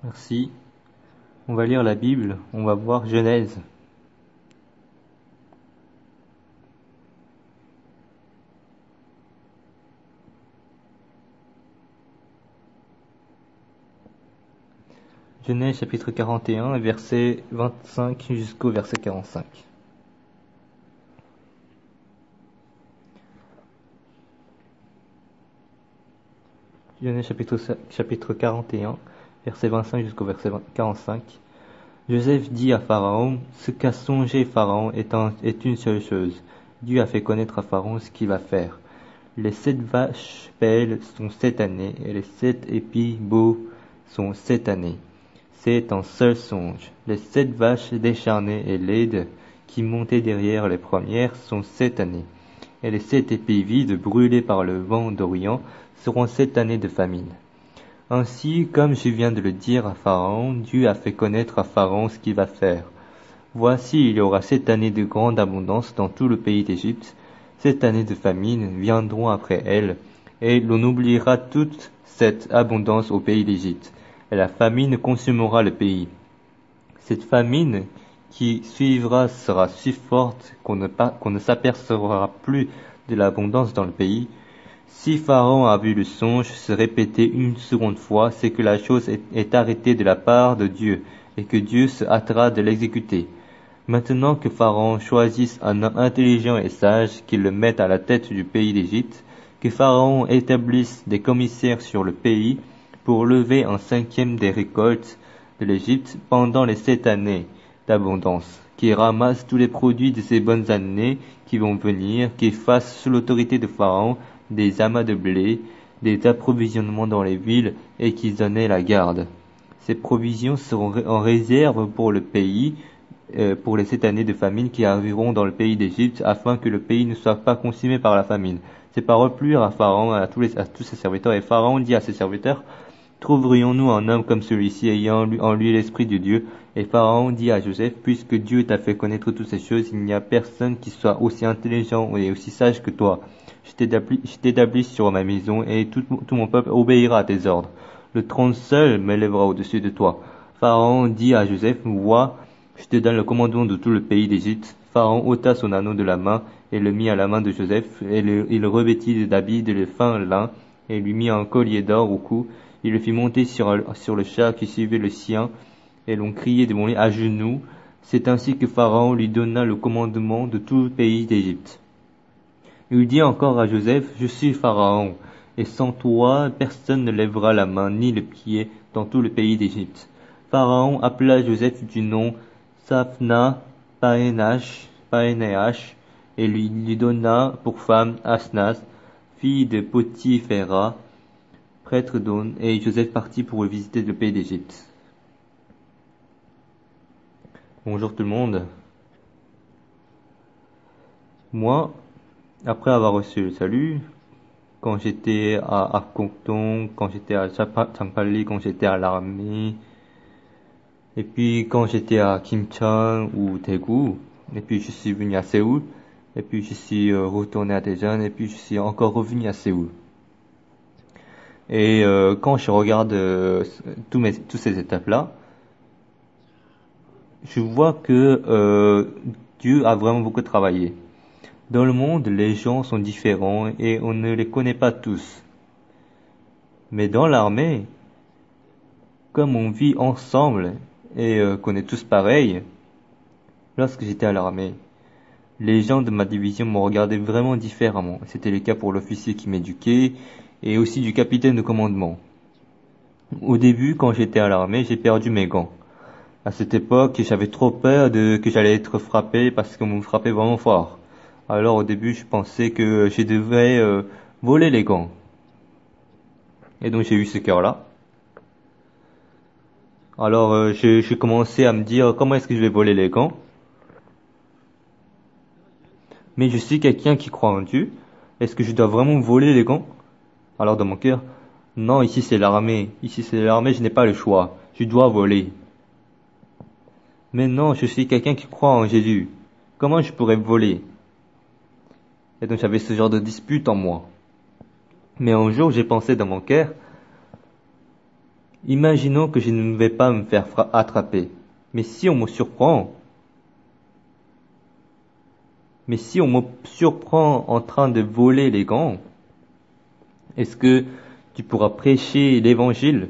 Merci. On va lire la Bible, on va voir Genèse. Genèse chapitre 41, verset 25 jusqu'au verset 45. Genèse chapitre 41, verset 25 jusqu'au verset 45. Joseph dit à Pharaon, ce qu'a songé Pharaon est une seule chose. Dieu a fait connaître à Pharaon ce qu'il va faire. Les 7 vaches belles sont 7 années, et les 7 épis beaux sont 7 années. C'est un seul songe. Les 7 vaches décharnées et laides qui montaient derrière les premières sont 7 années. Et les 7 épis vides brûlés par le vent d'Orient seront 7 années de famine. Ainsi, comme je viens de le dire à Pharaon, Dieu a fait connaître à Pharaon ce qu'il va faire. Voici, il y aura 7 années de grande abondance dans tout le pays d'Égypte. 7 années de famine viendront après elles, et l'on oubliera toute cette abondance au pays d'Égypte, et la famine consumera le pays. Cette famine qui suivra sera si forte qu'on ne s'apercevra plus de l'abondance dans le pays. Si Pharaon a vu le songe se répéter une seconde fois, c'est que la chose est arrêtée de la part de Dieu, et que Dieu se hâtera de l'exécuter. Maintenant que Pharaon choisisse un homme intelligent et sage, qu'il le mette à la tête du pays d'Égypte, que Pharaon établisse des commissaires sur le pays pour lever un 5e des récoltes de l'Égypte pendant les 7 années d'abondance, qui ramasse tous les produits de ces bonnes années qui vont venir, qui fasse sous l'autorité de Pharaon des amas de blé, des approvisionnements dans les villes et qui donnent la garde. Ces provisions seront en réserve pour le pays, pour les 7 années de famine qui arriveront dans le pays d'Égypte, afin que le pays ne soit pas consumé par la famine. Ces paroles plurent à Pharaon, à tous ses serviteurs, et Pharaon dit à ses serviteurs, trouverions-nous un homme comme celui-ci ayant en lui l'esprit de Dieu? Et Pharaon dit à Joseph, puisque Dieu t'a fait connaître toutes ces choses, il n'y a personne qui soit aussi intelligent et aussi sage que toi. Je t'établis sur ma maison, et tout mon peuple obéira à tes ordres. Le trône seul m'élèvera au-dessus de toi. Pharaon dit à Joseph, vois, je te donne le commandement de tout le pays d'Égypte. Pharaon ôta son anneau de la main et le mit à la main de Joseph, et il revêtit d'habits de fin lin, et lui mit un collier d'or au cou. Il le fit monter sur le char qui suivait le sien, et l'on criait devant lui à genoux. C'est ainsi que Pharaon lui donna le commandement de tout le pays d'Égypte. Il dit encore à Joseph, je suis Pharaon, et sans toi, personne ne lèvera la main ni le pied dans tout le pays d'Égypte. Pharaon appela Joseph du nom Saphna Paenash, et lui donna pour femme Asnas, fille de Potiphéra, prêtre d'On, et Joseph partit pour visiter le pays d'Égypte. Bonjour tout le monde. Moi, après avoir reçu le salut, quand j'étais à Kokton, quand j'étais à Champali, quand j'étais à l'armée, et puis quand j'étais à Kimchon ou Daegu, et puis je suis venu à Séoul, et puis je suis retourné à Daejeon, et puis je suis encore revenu à Séoul. Et quand je regarde toutes ces étapes-là, je vois que Dieu a vraiment beaucoup travaillé. Dans le monde, les gens sont différents et on ne les connaît pas tous. Mais dans l'armée, comme on vit ensemble et qu'on est tous pareils, lorsque j'étais à l'armée, les gens de ma division m'ont regardé vraiment différemment. C'était le cas pour l'officier qui m'éduquait et aussi du capitaine de commandement. Au début, quand j'étais à l'armée, j'ai perdu mes gants. À cette époque, j'avais trop peur que j'allais être frappé parce qu'on me frappait vraiment fort. Alors au début, je pensais que je devais voler les gants. Et donc j'ai eu ce cœur-là. Alors j'ai commencé à me dire comment est-ce que je vais voler les gants. Mais je suis quelqu'un qui croit en Dieu. Est-ce que je dois vraiment voler les gants? Alors dans mon cœur, non, ici c'est l'armée. Ici c'est l'armée, je n'ai pas le choix. Je dois voler. Mais non, je suis quelqu'un qui croit en Jésus. Comment je pourrais voler? Et donc j'avais ce genre de dispute en moi. Mais un jour, j'ai pensé dans mon cœur, Imaginons que je ne vais pas me faire attraper. Mais si on me surprend, en train de voler les gants, est-ce que tu pourras prêcher l'évangile?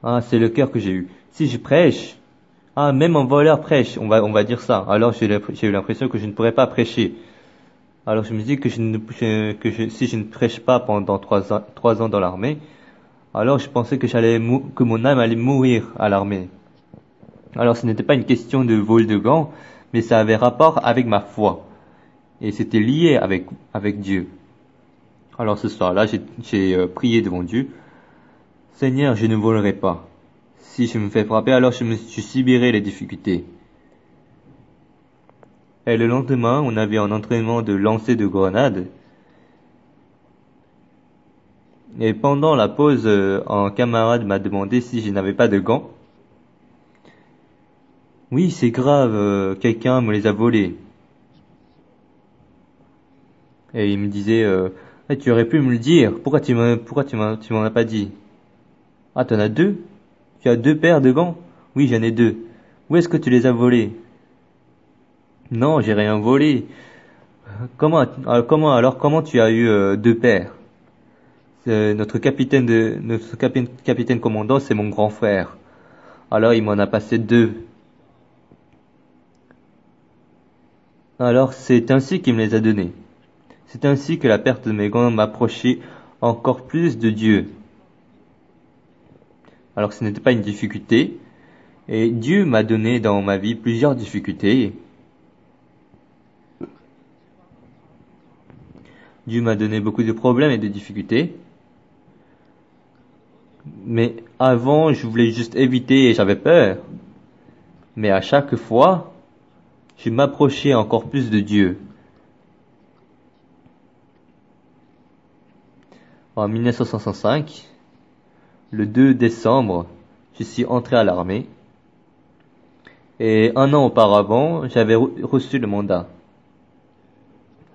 Ah, c'est le cœur que j'ai eu. Si je prêche, même un voleur prêche, on va dire ça. Alors j'ai eu l'impression que je ne pourrais pas prêcher. Alors je me dis que si je ne prêche pas pendant 3 ans dans l'armée, alors je pensais que mon âme allait mourir à l'armée. Alors ce n'était pas une question de vol de gants, mais ça avait rapport avec ma foi. Et c'était lié avec Dieu. Alors ce soir-là, j'ai prié devant Dieu. Seigneur, je ne volerai pas. Si je me fais frapper, alors je subirai les difficultés. Et le lendemain, on avait un entraînement de lancer de grenades. Et pendant la pause, un camarade m'a demandé si je n'avais pas de gants. Oui, c'est grave, quelqu'un me les a volés. Et il me disait, tu aurais pu me le dire. Pourquoi tu m'en as pas dit? Ah, t'en as 2? Tu as 2 paires de gants? Oui, j'en ai 2. Où est-ce que tu les as volés? Non, j'ai rien volé. Comment tu as eu 2 paires? Notre capitaine commandant, c'est mon grand frère. Alors il m'en a passé 2. Alors c'est ainsi qu'il me les a donnés. C'est ainsi que la perte de mes gants m'approchait encore plus de Dieu. Alors ce n'était pas une difficulté, et Dieu m'a donné dans ma vie plusieurs difficultés. Dieu m'a donné beaucoup de problèmes et de difficultés. Mais avant, je voulais juste éviter et j'avais peur. Mais à chaque fois, je m'approchais encore plus de Dieu. En 1965, le 2 décembre, je suis entré à l'armée. Et 1 an auparavant, j'avais reçu le mandat.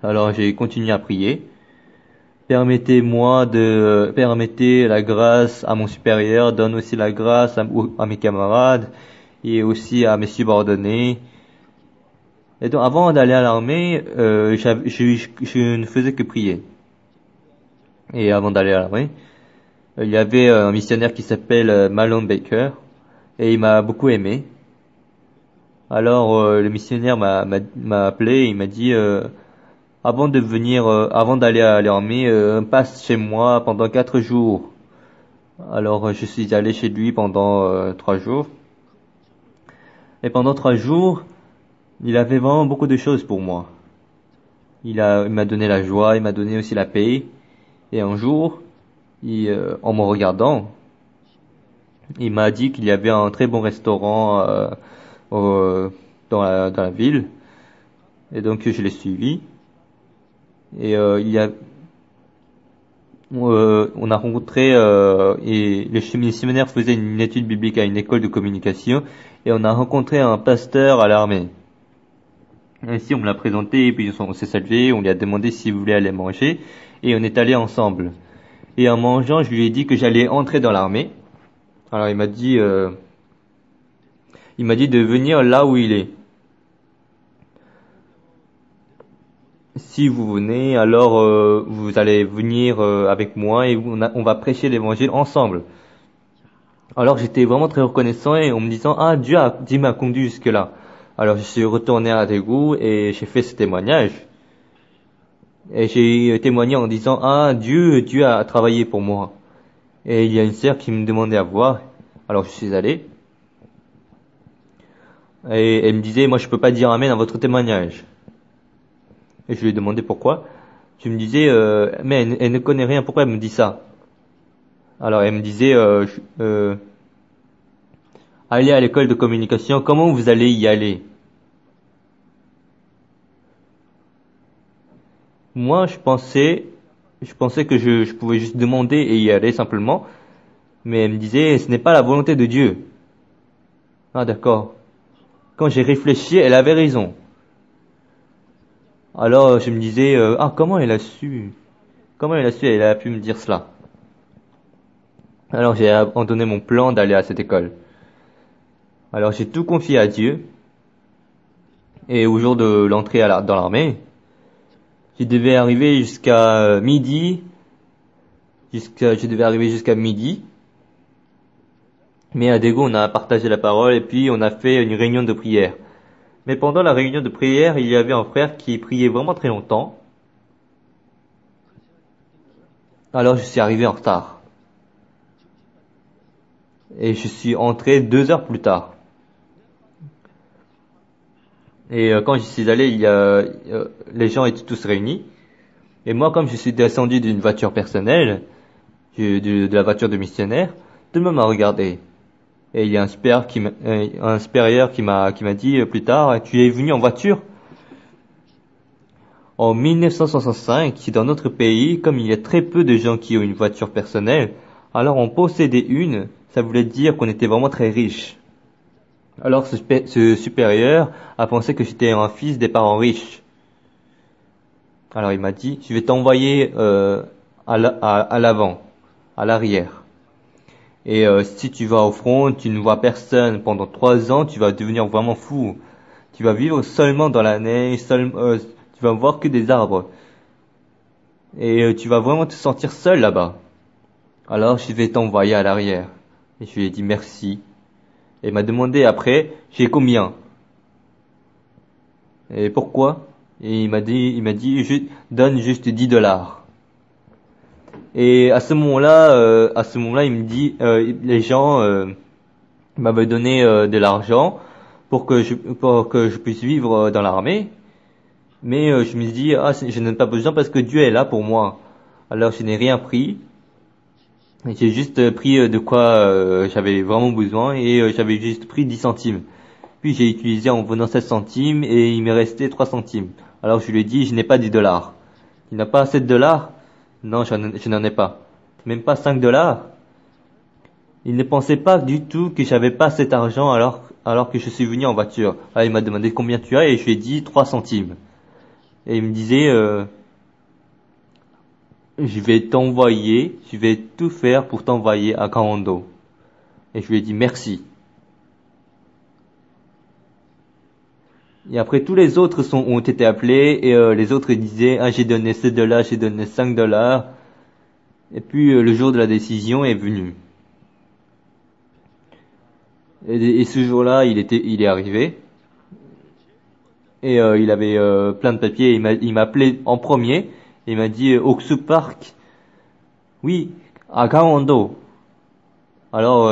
Alors j'ai continué à prier. Permettez la grâce à mon supérieur, donne aussi la grâce à mes camarades et aussi à mes subordonnés. Et donc avant d'aller à l'armée, je ne faisais que prier. Et avant d'aller à l'armée, il y avait un missionnaire qui s'appelle Malone Baker et il m'a beaucoup aimé. Alors le missionnaire m'a appelé et il m'a dit avant d'aller à l'armée, passe chez moi pendant 4 jours. Alors je suis allé chez lui pendant 3 jours. Et pendant 3 jours, il avait vraiment beaucoup de choses pour moi. Il m'a donné la joie, il m'a donné aussi la paix. Et un jour, en me regardant, il m'a dit qu'il y avait un très bon restaurant dans la ville. Et donc je l'ai suivi. Et on a rencontré et les missionnaires faisaient une étude biblique à une école de communication et on a rencontré un pasteur à l'armée. Ainsi on me l'a présenté et puis on s'est salué, on lui a demandé s'il voulait aller manger et on est allé ensemble. Et en mangeant, je lui ai dit que j'allais entrer dans l'armée. Alors il m'a dit de venir là où il est. Si vous venez, alors vous allez venir avec moi et on va prêcher l'évangile ensemble. Alors j'étais vraiment très reconnaissant et en me disant Dieu m'a conduit jusque là. Alors je suis retourné à Daegu et j'ai fait ce témoignage. Et j'ai témoigné en disant Dieu a travaillé pour moi. Et il y a une sœur qui me demandait à voir. Alors je suis allé. Et elle me disait moi je peux pas dire amen à votre témoignage. Et je lui ai demandé pourquoi. Je me disais, mais elle ne connaît rien, pourquoi elle me dit ça? Alors elle me disait, allez à l'école de communication, comment vous allez y aller? Moi, je pensais que je pouvais juste demander et y aller simplement. Mais elle me disait, ce n'est pas la volonté de Dieu. Ah d'accord. Quand j'ai réfléchi, elle avait raison. Alors je me disais, comment elle a su elle a pu me dire cela? Alors j'ai abandonné mon plan d'aller à cette école. Alors j'ai tout confié à Dieu. Et au jour de l'entrée dans l'armée, je devais arriver jusqu'à midi. Je devais arriver jusqu'à midi. Mais à Dego, on a partagé la parole et puis on a fait une réunion de prière. Mais pendant la réunion de prière, il y avait un frère qui priait vraiment très longtemps. Alors je suis arrivé en retard. Et je suis entré 2 heures plus tard. Et quand je suis allé, les gens étaient tous réunis. Et moi, comme je suis descendu d'une voiture personnelle, de la voiture de missionnaire, tout le monde m'a regardé. Et il y a un supérieur qui m'a dit plus tard, tu es venu en voiture? En 1965, dans notre pays, comme il y a très peu de gens qui ont une voiture personnelle, alors on possédait une, ça voulait dire qu'on était vraiment très riche. Alors ce supérieur a pensé que j'étais un fils des parents riches. Alors il m'a dit, je vais t'envoyer à l'avant, à l'arrière. Et si tu vas au front, tu ne vois personne pendant 3 ans, tu vas devenir vraiment fou. Tu vas vivre seulement dans la neige, tu vas voir que des arbres. Et tu vas vraiment te sentir seul là-bas. Alors je vais t'envoyer à l'arrière. Et je lui ai dit merci. Et il m'a demandé après, j'ai combien? Et pourquoi? Et il m'a dit, donne juste $10. Et à ce moment-là, il me dit, les gens m'avaient donné de l'argent pour que je puisse vivre dans l'armée. Mais je me dis, je n'ai pas besoin parce que Dieu est là pour moi. Alors je n'ai rien pris. J'ai juste pris de quoi j'avais vraiment besoin et j'avais juste pris 10 centimes. Puis j'ai utilisé en venant 16 centimes et il m'est resté 3 centimes. Alors je lui ai dit, je n'ai pas $10. Il n'a pas $7? Non, je n'en ai pas. Même pas $5? Il ne pensait pas du tout que j'avais pas cet argent alors que je suis venu en voiture. Alors il m'a demandé combien tu as et je lui ai dit 3 centimes. Et il me disait, je vais tout faire pour t'envoyer à Kaohando. Et je lui ai dit merci. Et après tous les autres ont été appelés et les autres disaient, j'ai donné $7, j'ai donné $5. Et puis le jour de la décision est venu. Et ce jour-là, il est arrivé. Et il avait plein de papiers. Il m'a appelé en premier. Et il m'a dit Oksu Park. Oui, à Kaohando. Alors,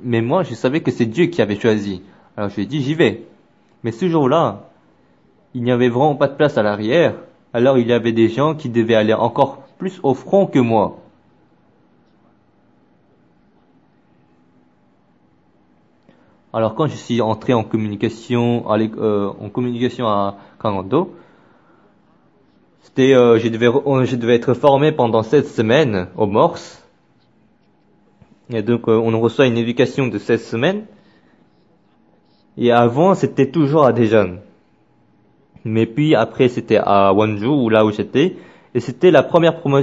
mais moi, je savais que c'est Dieu qui avait choisi. Alors je lui ai dit j'y vais. Mais ce jour-là, il n'y avait vraiment pas de place à l'arrière. Alors il y avait des gens qui devaient aller encore plus au front que moi. Alors quand je suis entré en communication à Kaohando, je devais être formé pendant 7 semaines au Morse. Et donc on reçoit une éducation de 16 semaines. Et avant c'était toujours à Daejeon. Mais puis après c'était à Wonju, là où j'étais, et c'était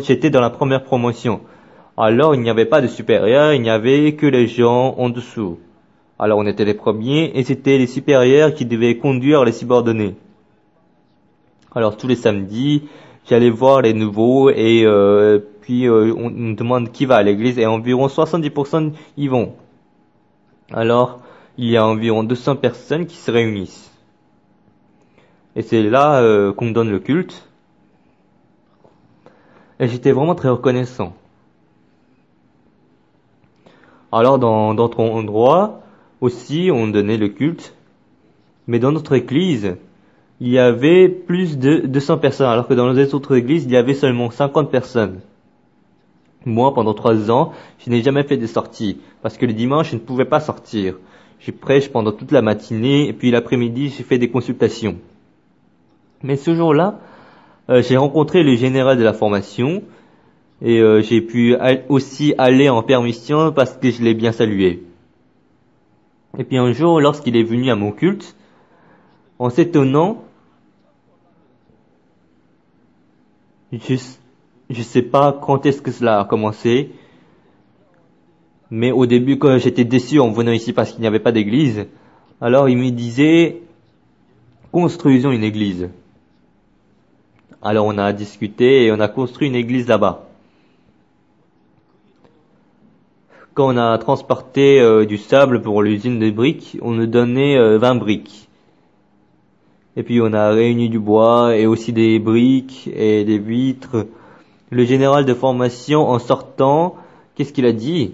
j'étais dans la première promotion. Alors il n'y avait pas de supérieur, il n'y avait que les gens en dessous. Alors on était les premiers et c'était les supérieurs qui devaient conduire les subordonnés. Alors tous les samedis, j'allais voir les nouveaux et puis on me demande qui va à l'église et environ 70% y vont. Alors il y a environ 200 personnes qui se réunissent. Et c'est là qu'on me donne le culte. Et j'étais vraiment très reconnaissant. Alors dans d'autres endroits aussi on donnait le culte. Mais dans notre église, il y avait plus de 200 personnes, alors que dans les autres églises, il y avait seulement 50 personnes. Moi, pendant 3 ans, je n'ai jamais fait de sorties, parce que le dimanche, je ne pouvais pas sortir. Je prêche pendant toute la matinée, et puis l'après-midi, j'ai fait des consultations. Mais ce jour-là, j'ai rencontré le général de la formation, et j'ai pu aussi aller en permission parce que je l'ai bien salué. Et puis un jour, lorsqu'il est venu à mon culte, en s'étonnant, je sais pas quand est-ce que cela a commencé, Mais au début, quand j'étais déçu en venant ici parce qu'il n'y avait pas d'église, alors il me disait, construisons une église. Alors on a discuté et on a construit une église là-bas. Quand on a transporté du sable pour l'usine de briques, on nous donnait 20 briques. Et puis on a réuni du bois et aussi des briques et des vitres. Le général de formation, en sortant, qu'est-ce qu'il a dit?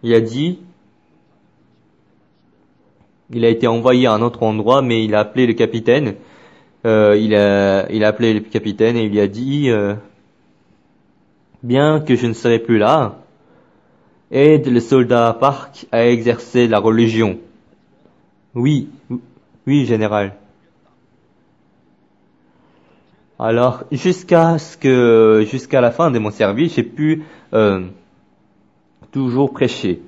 Il a dit, il a été envoyé à un autre endroit, mais il a appelé le capitaine. Il a appelé le capitaine et il lui a dit, bien que je ne serai plus là, aide le soldat Park à exercer la religion. Oui, oui, général. Alors, jusqu'à la fin de mon service, j'ai pu toujours prêcher.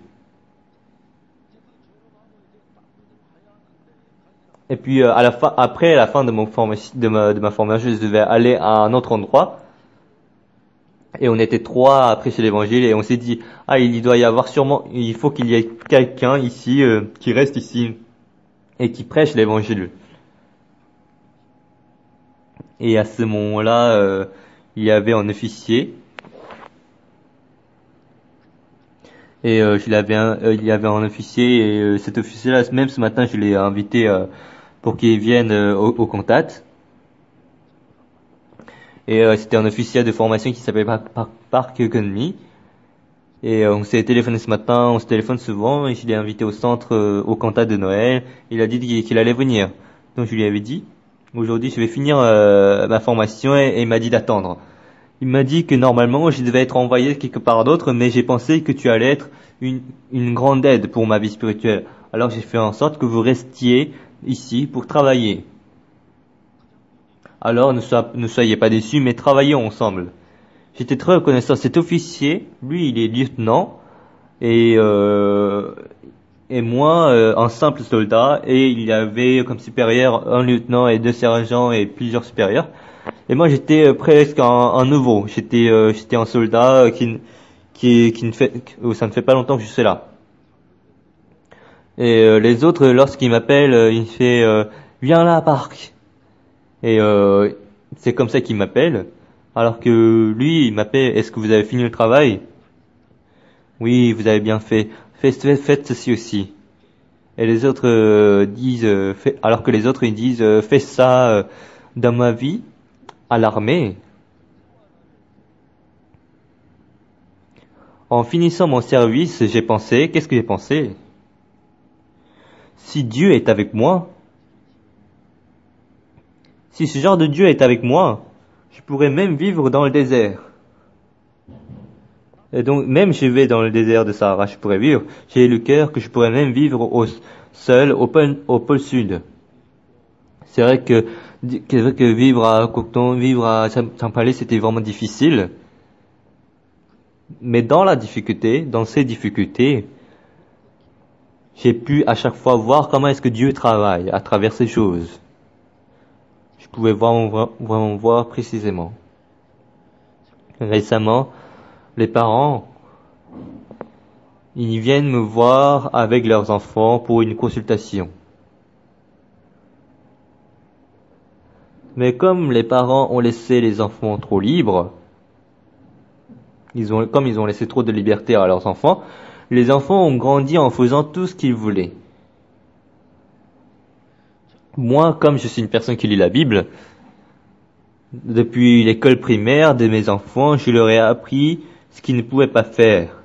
Et puis après la fin de ma formation, je devais aller à un autre endroit. Et on était 3 à prêcher l'évangile et on s'est dit, il faut qu'il y ait quelqu'un ici qui reste ici et qui prêche l'évangile. Et à ce moment-là, il y avait un officier. Et il y avait un officier et cet officier-là, même ce matin, je l'ai invité pour qu'il vienne au contact. Et c'était un officier de formation qui s'appelait Park Economy. Et on s'est téléphoné ce matin, on se téléphone souvent, et je l'ai invité au centre, au contact de Noël. Il a dit qu'il allait venir. Donc je lui avais dit, aujourd'hui je vais finir ma formation, et il m'a dit d'attendre. Il m'a dit que normalement je devais être envoyé quelque part d'autre, mais j'ai pensé que tu allais être une grande aide pour ma vie spirituelle. Alors j'ai fait en sorte que vous restiez ici pour travailler. Alors ne soyez pas déçus, mais travaillons ensemble. J'étais très reconnaissant. Cet officier, lui, il est lieutenant, et moi, un simple soldat, et il y avait comme supérieur un lieutenant et 2 sergents et plusieurs supérieurs. Et moi, j'étais presque un nouveau. J'étais un soldat ça ne fait pas longtemps que je suis là. Et les autres, lorsqu'ils m'appellent, il fait viens là, Park. Et c'est comme ça qu'il m'appelle. Alors que lui, il m'appelle, est-ce que vous avez fini le travail? Oui, vous avez bien fait. Faites ceci aussi. Et les autres disent, alors que les autres ils disent, fais ça dans ma vie, à l'armée. En finissant mon service, qu'est-ce que j'ai pensé? Si Dieu est avec moi, si ce genre de Dieu est avec moi, je pourrais même vivre dans le désert. Et donc, même je vais dans le désert de Sahara, je pourrais vivre. J'ai le cœur que je pourrais même vivre seul au pôle sud. C'est vrai que vivre à Cocteau, vivre à Champalais, c'était vraiment difficile. Mais dans ces difficultés, j'ai pu à chaque fois voir comment est-ce que Dieu travaille à travers ces choses. Je pouvais vraiment voir précisément. Récemment, les parents, ils viennent me voir avec leurs enfants pour une consultation. Mais comme les parents ont laissé les enfants trop libres, comme ils ont laissé trop de liberté à leurs enfants, les enfants ont grandi en faisant tout ce qu'ils voulaient. Moi, comme je suis une personne qui lit la Bible, depuis l'école primaire de mes enfants, je leur ai appris ce qu'ils ne pouvaient pas faire.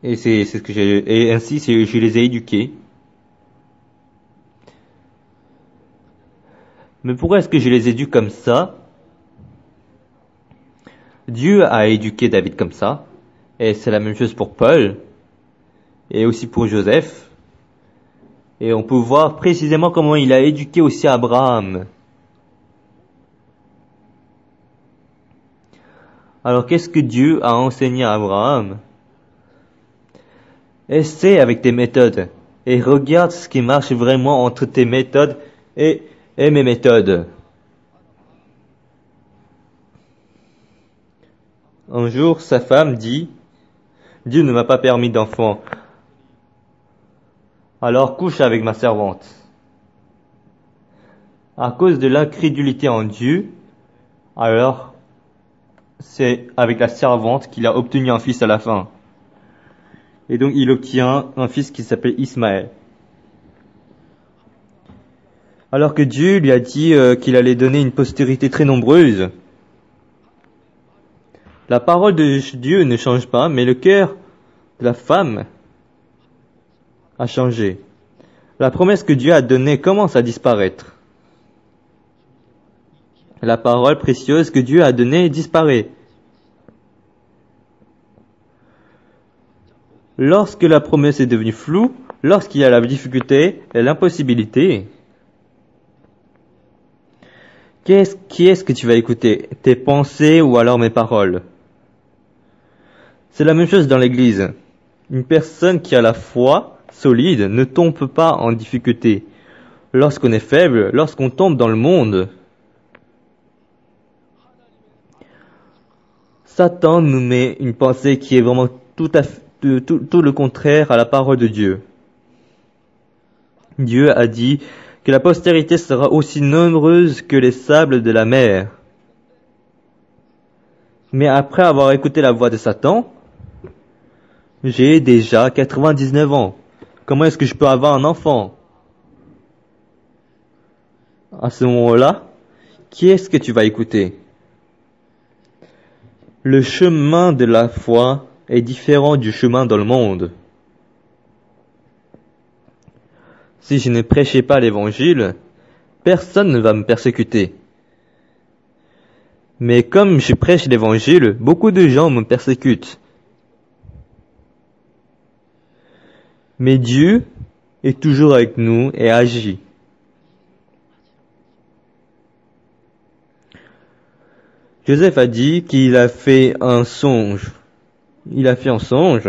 Et ainsi je les ai éduqués. Mais pourquoi est-ce que je les éduque comme ça? Dieu a éduqué David comme ça, et c'est la même chose pour Paul, et aussi pour Joseph. Et on peut voir précisément comment il a éduqué aussi Abraham. Alors qu'est-ce que Dieu a enseigné à Abraham? Essaie avec tes méthodes, et regarde ce qui marche vraiment entre tes méthodes et mes méthodes. Un jour, sa femme dit, Dieu ne m'a pas permis d'enfant, alors couche avec ma servante. À cause de l'incrédulité en Dieu, alors c'est avec la servante qu'il a obtenu un fils à la fin. Et donc il obtient un fils qui s'appelle Ismaël. Alors que Dieu lui a dit qu'il allait donner une postérité très nombreuse, la parole de Dieu ne change pas, mais le cœur de la femme a changé. La promesse que Dieu a donnée commence à disparaître. La parole précieuse que Dieu a donnée disparaît. Lorsque la promesse est devenue floue, lorsqu'il y a la difficulté et l'impossibilité, qui est-ce que tu vas écouter? Tes pensées ou alors mes paroles? C'est la même chose dans l'Église. Une personne qui a la foi solide ne tombe pas en difficulté. Lorsqu'on est faible, lorsqu'on tombe dans le monde, Satan nous met une pensée qui est vraiment tout le contraire à la parole de Dieu. Dieu a dit que la postérité sera aussi nombreuse que les sables de la mer. Mais après avoir écouté la voix de Satan, j'ai déjà 99 ans. Comment est-ce que je peux avoir un enfant? À ce moment-là, qui est-ce que tu vas écouter? Le chemin de la foi est différent du chemin dans le monde. Si je ne prêchais pas l'évangile, personne ne va me persécuter. Mais comme je prêche l'évangile, beaucoup de gens me persécutent. Mais Dieu est toujours avec nous et agit. Joseph a dit qu'il a fait un songe. Il a fait un songe.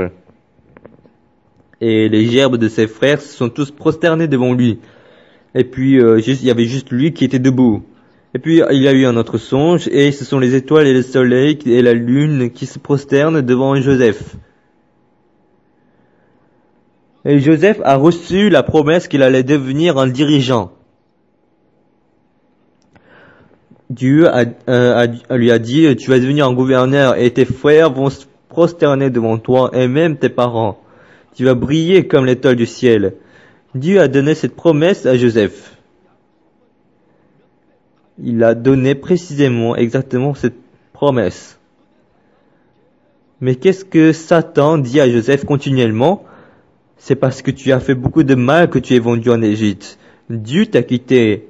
Et les gerbes de ses frères se sont tous prosternés devant lui. Et puis, il y avait juste lui qui était debout. Et puis, il y a eu un autre songe, et ce sont les étoiles et le soleil et la lune qui se prosternent devant Joseph. Et Joseph a reçu la promesse qu'il allait devenir un dirigeant. Dieu lui a dit, tu vas devenir un gouverneur et tes frères vont se prosterner devant toi et même tes parents. Tu vas briller comme l'étoile du ciel. Dieu a donné cette promesse à Joseph. Il a donné précisément, exactement cette promesse. Mais qu'est-ce que Satan dit à Joseph continuellement? C'est parce que tu as fait beaucoup de mal que tu es vendu en Égypte. Dieu t'a quitté.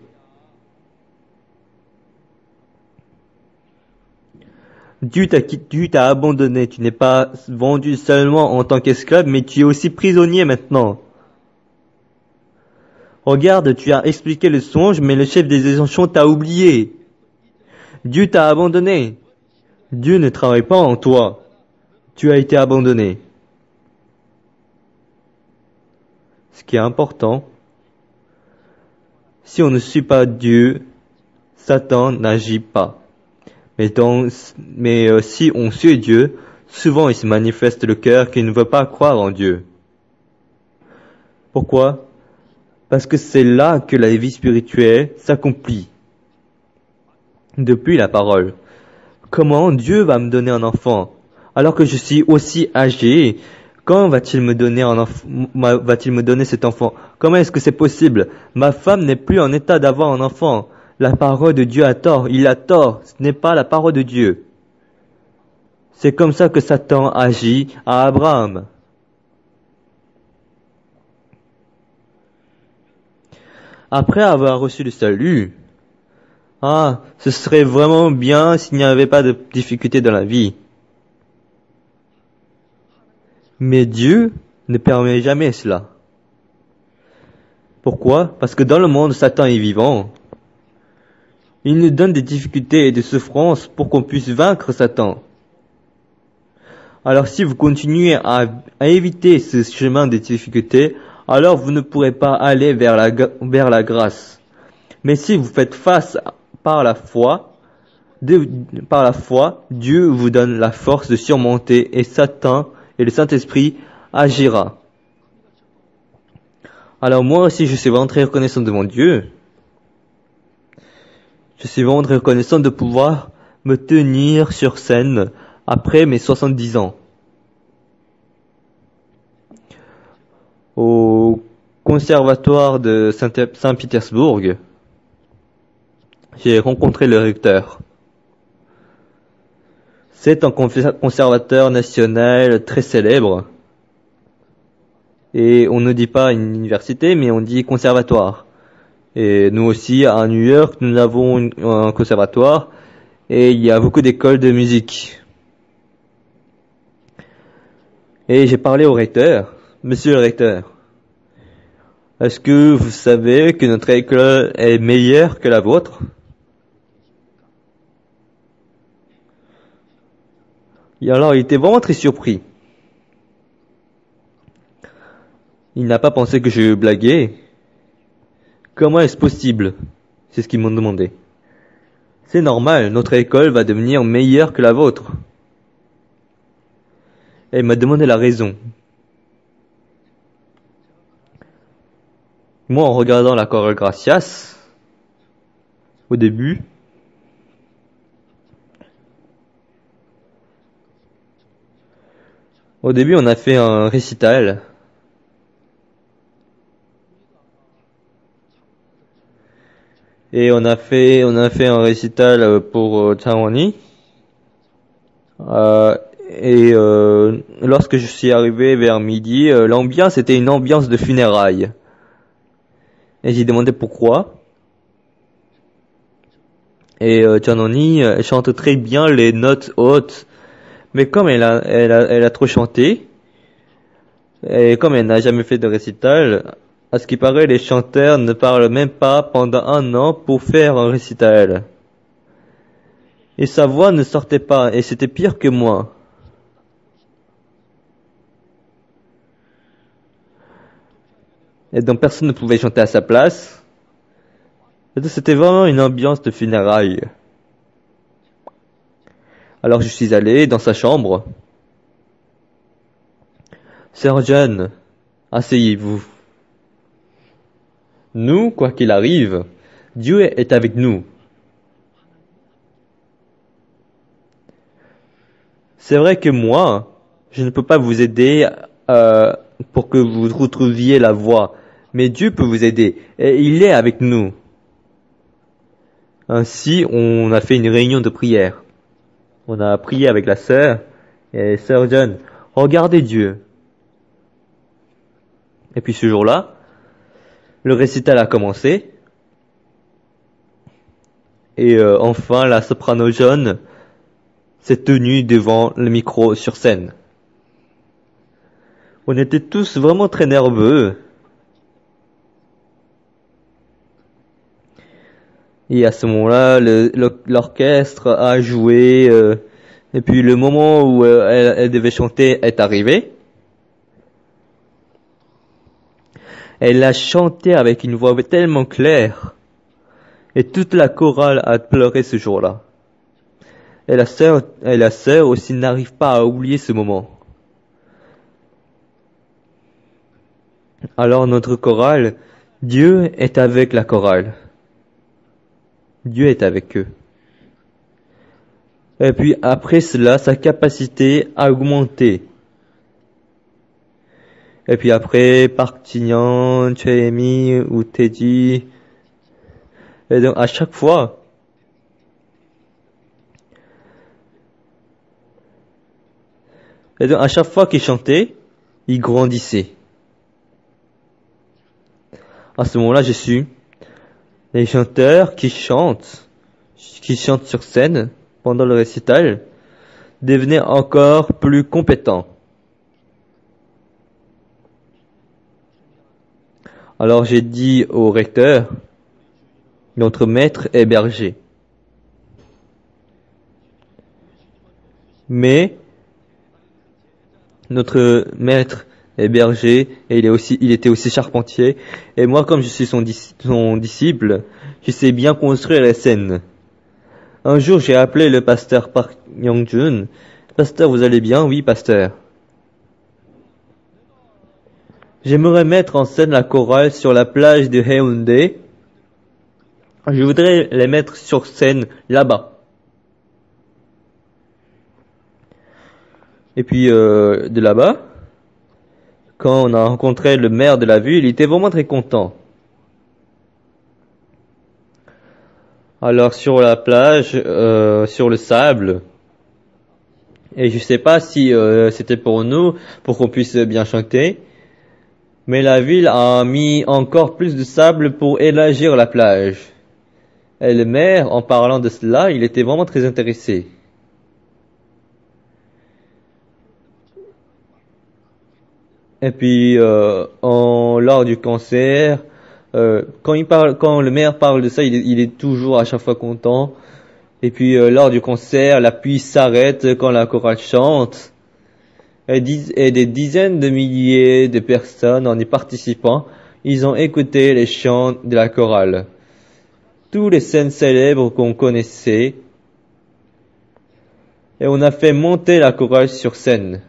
Dieu t'a abandonné. Tu n'es pas vendu seulement en tant qu'esclave, mais tu es aussi prisonnier maintenant. Regarde, tu as expliqué le songe, mais le chef des anciens t'a oublié. Dieu t'a abandonné. Dieu ne travaille pas en toi. Tu as été abandonné. Ce qui est important, si on ne suit pas Dieu, Satan n'agit pas. Mais si on suit Dieu, souvent il se manifeste le cœur qui ne veut pas croire en Dieu. Pourquoi? Parce que c'est là que la vie spirituelle s'accomplit. Depuis la parole. Comment Dieu va me donner un enfant? Alors que je suis aussi âgé, quand va-t-il me donner cet enfant? Comment est-ce que c'est possible? Ma femme n'est plus en état d'avoir un enfant. La parole de Dieu a tort. Il a tort. Ce n'est pas la parole de Dieu. C'est comme ça que Satan agit à Abraham. Après avoir reçu le salut, ce serait vraiment bien s'il n'y avait pas de difficultés dans la vie. Mais Dieu ne permet jamais cela. Pourquoi? Parce que dans le monde, Satan est vivant. Il nous donne des difficultés et des souffrances pour qu'on puisse vaincre Satan. Alors si vous continuez à éviter ce chemin des difficultés, alors vous ne pourrez pas aller vers la grâce. Mais si vous faites face par la foi, Par la foi, Dieu vous donne la force de surmonter et Satan et le Saint-Esprit agira. Alors moi aussi, je suis vraiment très reconnaissant devant Dieu. Je suis vraiment très reconnaissant de pouvoir me tenir sur scène après mes 70 ans. Au conservatoire de Saint-Pétersbourg, j'ai rencontré le recteur. C'est un conservateur national très célèbre. Et on ne dit pas une université, mais on dit conservatoire. Et nous aussi, à New York, nous avons un conservatoire. Et il y a beaucoup d'écoles de musique. Et j'ai parlé au recteur. Monsieur le recteur, est-ce que vous savez que notre école est meilleure que la vôtre? Et alors, il était vraiment très surpris. Il n'a pas pensé que je blaguais. Comment est-ce possible? C'est ce qu'ils m'ont demandé. C'est normal, notre école va devenir meilleure que la vôtre. Et il m'a demandé la raison. Moi, en regardant la chorale Gracias, au début, on a fait un récital. Et on a fait un récital pour Chawani. Lorsque je suis arrivé vers midi, l'ambiance était une ambiance de funérailles. Et j'ai demandé pourquoi. Et Chanoni chante très bien les notes hautes, mais comme elle a trop chanté, et comme elle n'a jamais fait de récital, à ce qui paraît, les chanteurs ne parlent même pas pendant 1 an pour faire un récital. Et sa voix ne sortait pas, et c'était pire que moi. Et donc personne ne pouvait chanter à sa place. Et donc c'était vraiment une ambiance de funérailles. Alors je suis allé dans sa chambre. Sœur Jeanne, asseyez-vous. Nous, quoi qu'il arrive, Dieu est avec nous. C'est vrai que moi, je ne peux pas vous aider pour que vous retrouviez la voie, mais Dieu peut vous aider et il est avec nous. Ainsi, on a fait une réunion de prière. On a prié avec la sœur et sœur John. Regardez Dieu. Et puis ce jour-là, le récital a commencé. Et enfin, la soprano John s'est tenue devant le micro sur scène. On était tous vraiment très nerveux. Et à ce moment-là, l'orchestre a joué. Et puis le moment où elle devait chanter est arrivé. Elle a chanté avec une voix tellement claire. Et toute la chorale a pleuré ce jour-là. Et la sœur aussi n'arrive pas à oublier ce moment. Alors notre chorale, Dieu est avec la chorale. Dieu est avec eux. Et puis après cela, sa capacité a augmenté. Et puis après, Park Jin-young, Choi Emi ou Taeji. Et donc à chaque fois, qu'il chantait, il grandissait. À ce moment-là, j'ai su, les chanteurs qui chantent sur scène pendant le récital, devenaient encore plus compétents. Alors j'ai dit au recteur, notre maître est berger. Mais notre maître est berger et il était aussi charpentier. Et moi, comme je suis son disciple, je sais bien construire les scènes. Un jour, j'ai appelé le pasteur Park Young-jun. Pasteur, vous allez bien? Oui, pasteur. J'aimerais mettre en scène la chorale sur la plage de Haeundae. Je voudrais les mettre sur scène là-bas. Et puis, de là-bas, quand on a rencontré le maire de la ville, il était vraiment très content. Alors, sur la plage, sur le sable, et je sais pas si c'était pour nous, pour qu'on puisse bien chanter, mais la ville a mis encore plus de sable pour élargir la plage. Et le maire, en parlant de cela, il était vraiment très intéressé. Et puis, lors du concert, quand le maire parle de ça, il est toujours à chaque fois content. Et puis, lors du concert, la pluie s'arrête quand la chorale chante. Et des dizaines de milliers de personnes en y participant, ils ont écouté les chants de la chorale. Tous les scènes célèbres qu'on connaissait. Et on a fait monter la chorale sur scène.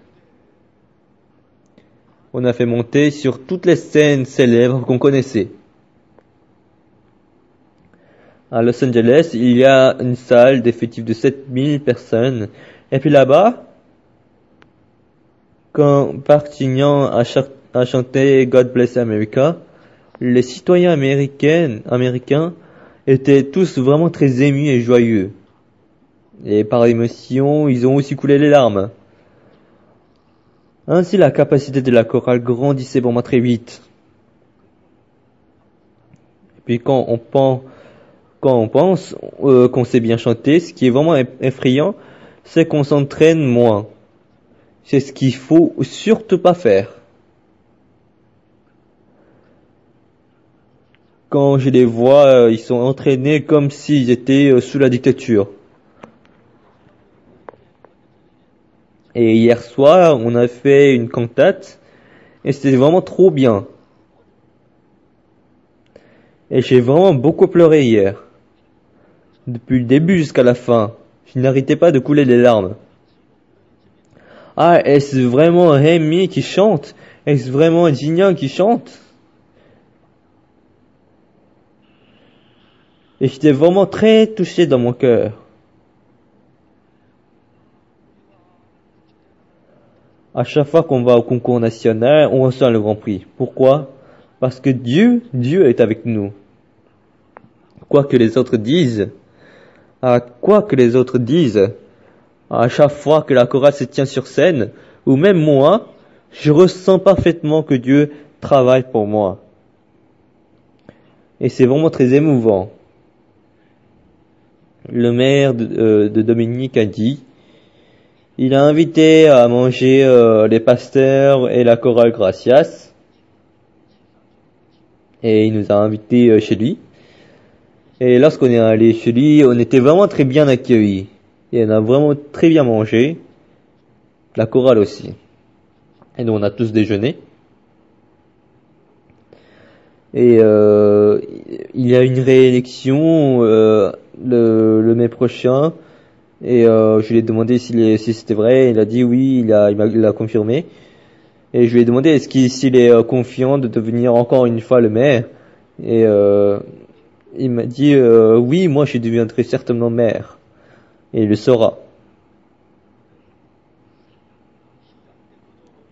On a fait monter sur toutes les scènes célèbres qu'on connaissait. À Los Angeles, il y a une salle d'effectifs de 7000 personnes. Et puis là-bas, quand Partignan a chanté God Bless America, les citoyens américains étaient tous vraiment très émus et joyeux. Et par émotion, ils ont aussi coulé les larmes. Ainsi, la capacité de la chorale grandissait vraiment très vite. Et puis quand on pense qu'on sait bien chanter, ce qui est vraiment effrayant, c'est qu'on s'entraîne moins. C'est ce qu'il faut surtout pas faire. Quand je les vois, ils sont entraînés comme s'ils étaient sous la dictature. Et hier soir, on a fait une cantate et c'était vraiment trop bien. Et j'ai vraiment beaucoup pleuré hier. Depuis le début jusqu'à la fin, je n'arrêtais pas de couler les larmes. Ah, est-ce vraiment Rémi qui chante? Est-ce vraiment Gignan qui chante? Et j'étais vraiment très touché dans mon cœur. À chaque fois qu'on va au concours national, on reçoit le Grand Prix. Pourquoi? Parce que Dieu est avec nous. Quoi que les autres disent, à chaque fois que la chorale se tient sur scène, ou même moi, je ressens parfaitement que Dieu travaille pour moi. Et c'est vraiment très émouvant. Le maire de Dominique a dit, il a invité à manger les pasteurs et la chorale Gracias. Et il nous a invités chez lui. Et lorsqu'on est allé chez lui, on était vraiment très bien accueillis. Et on a vraiment très bien mangé. La chorale aussi. Et nous on a tous déjeuné. Et il y a une réélection le mai prochain. Et je lui ai demandé si c'était vrai. Il a dit oui, il a confirmé. Et je lui ai demandé s'il est confiant de devenir encore une fois le maire. Et il m'a dit oui, moi je deviendrai certainement maire. Et il le sera.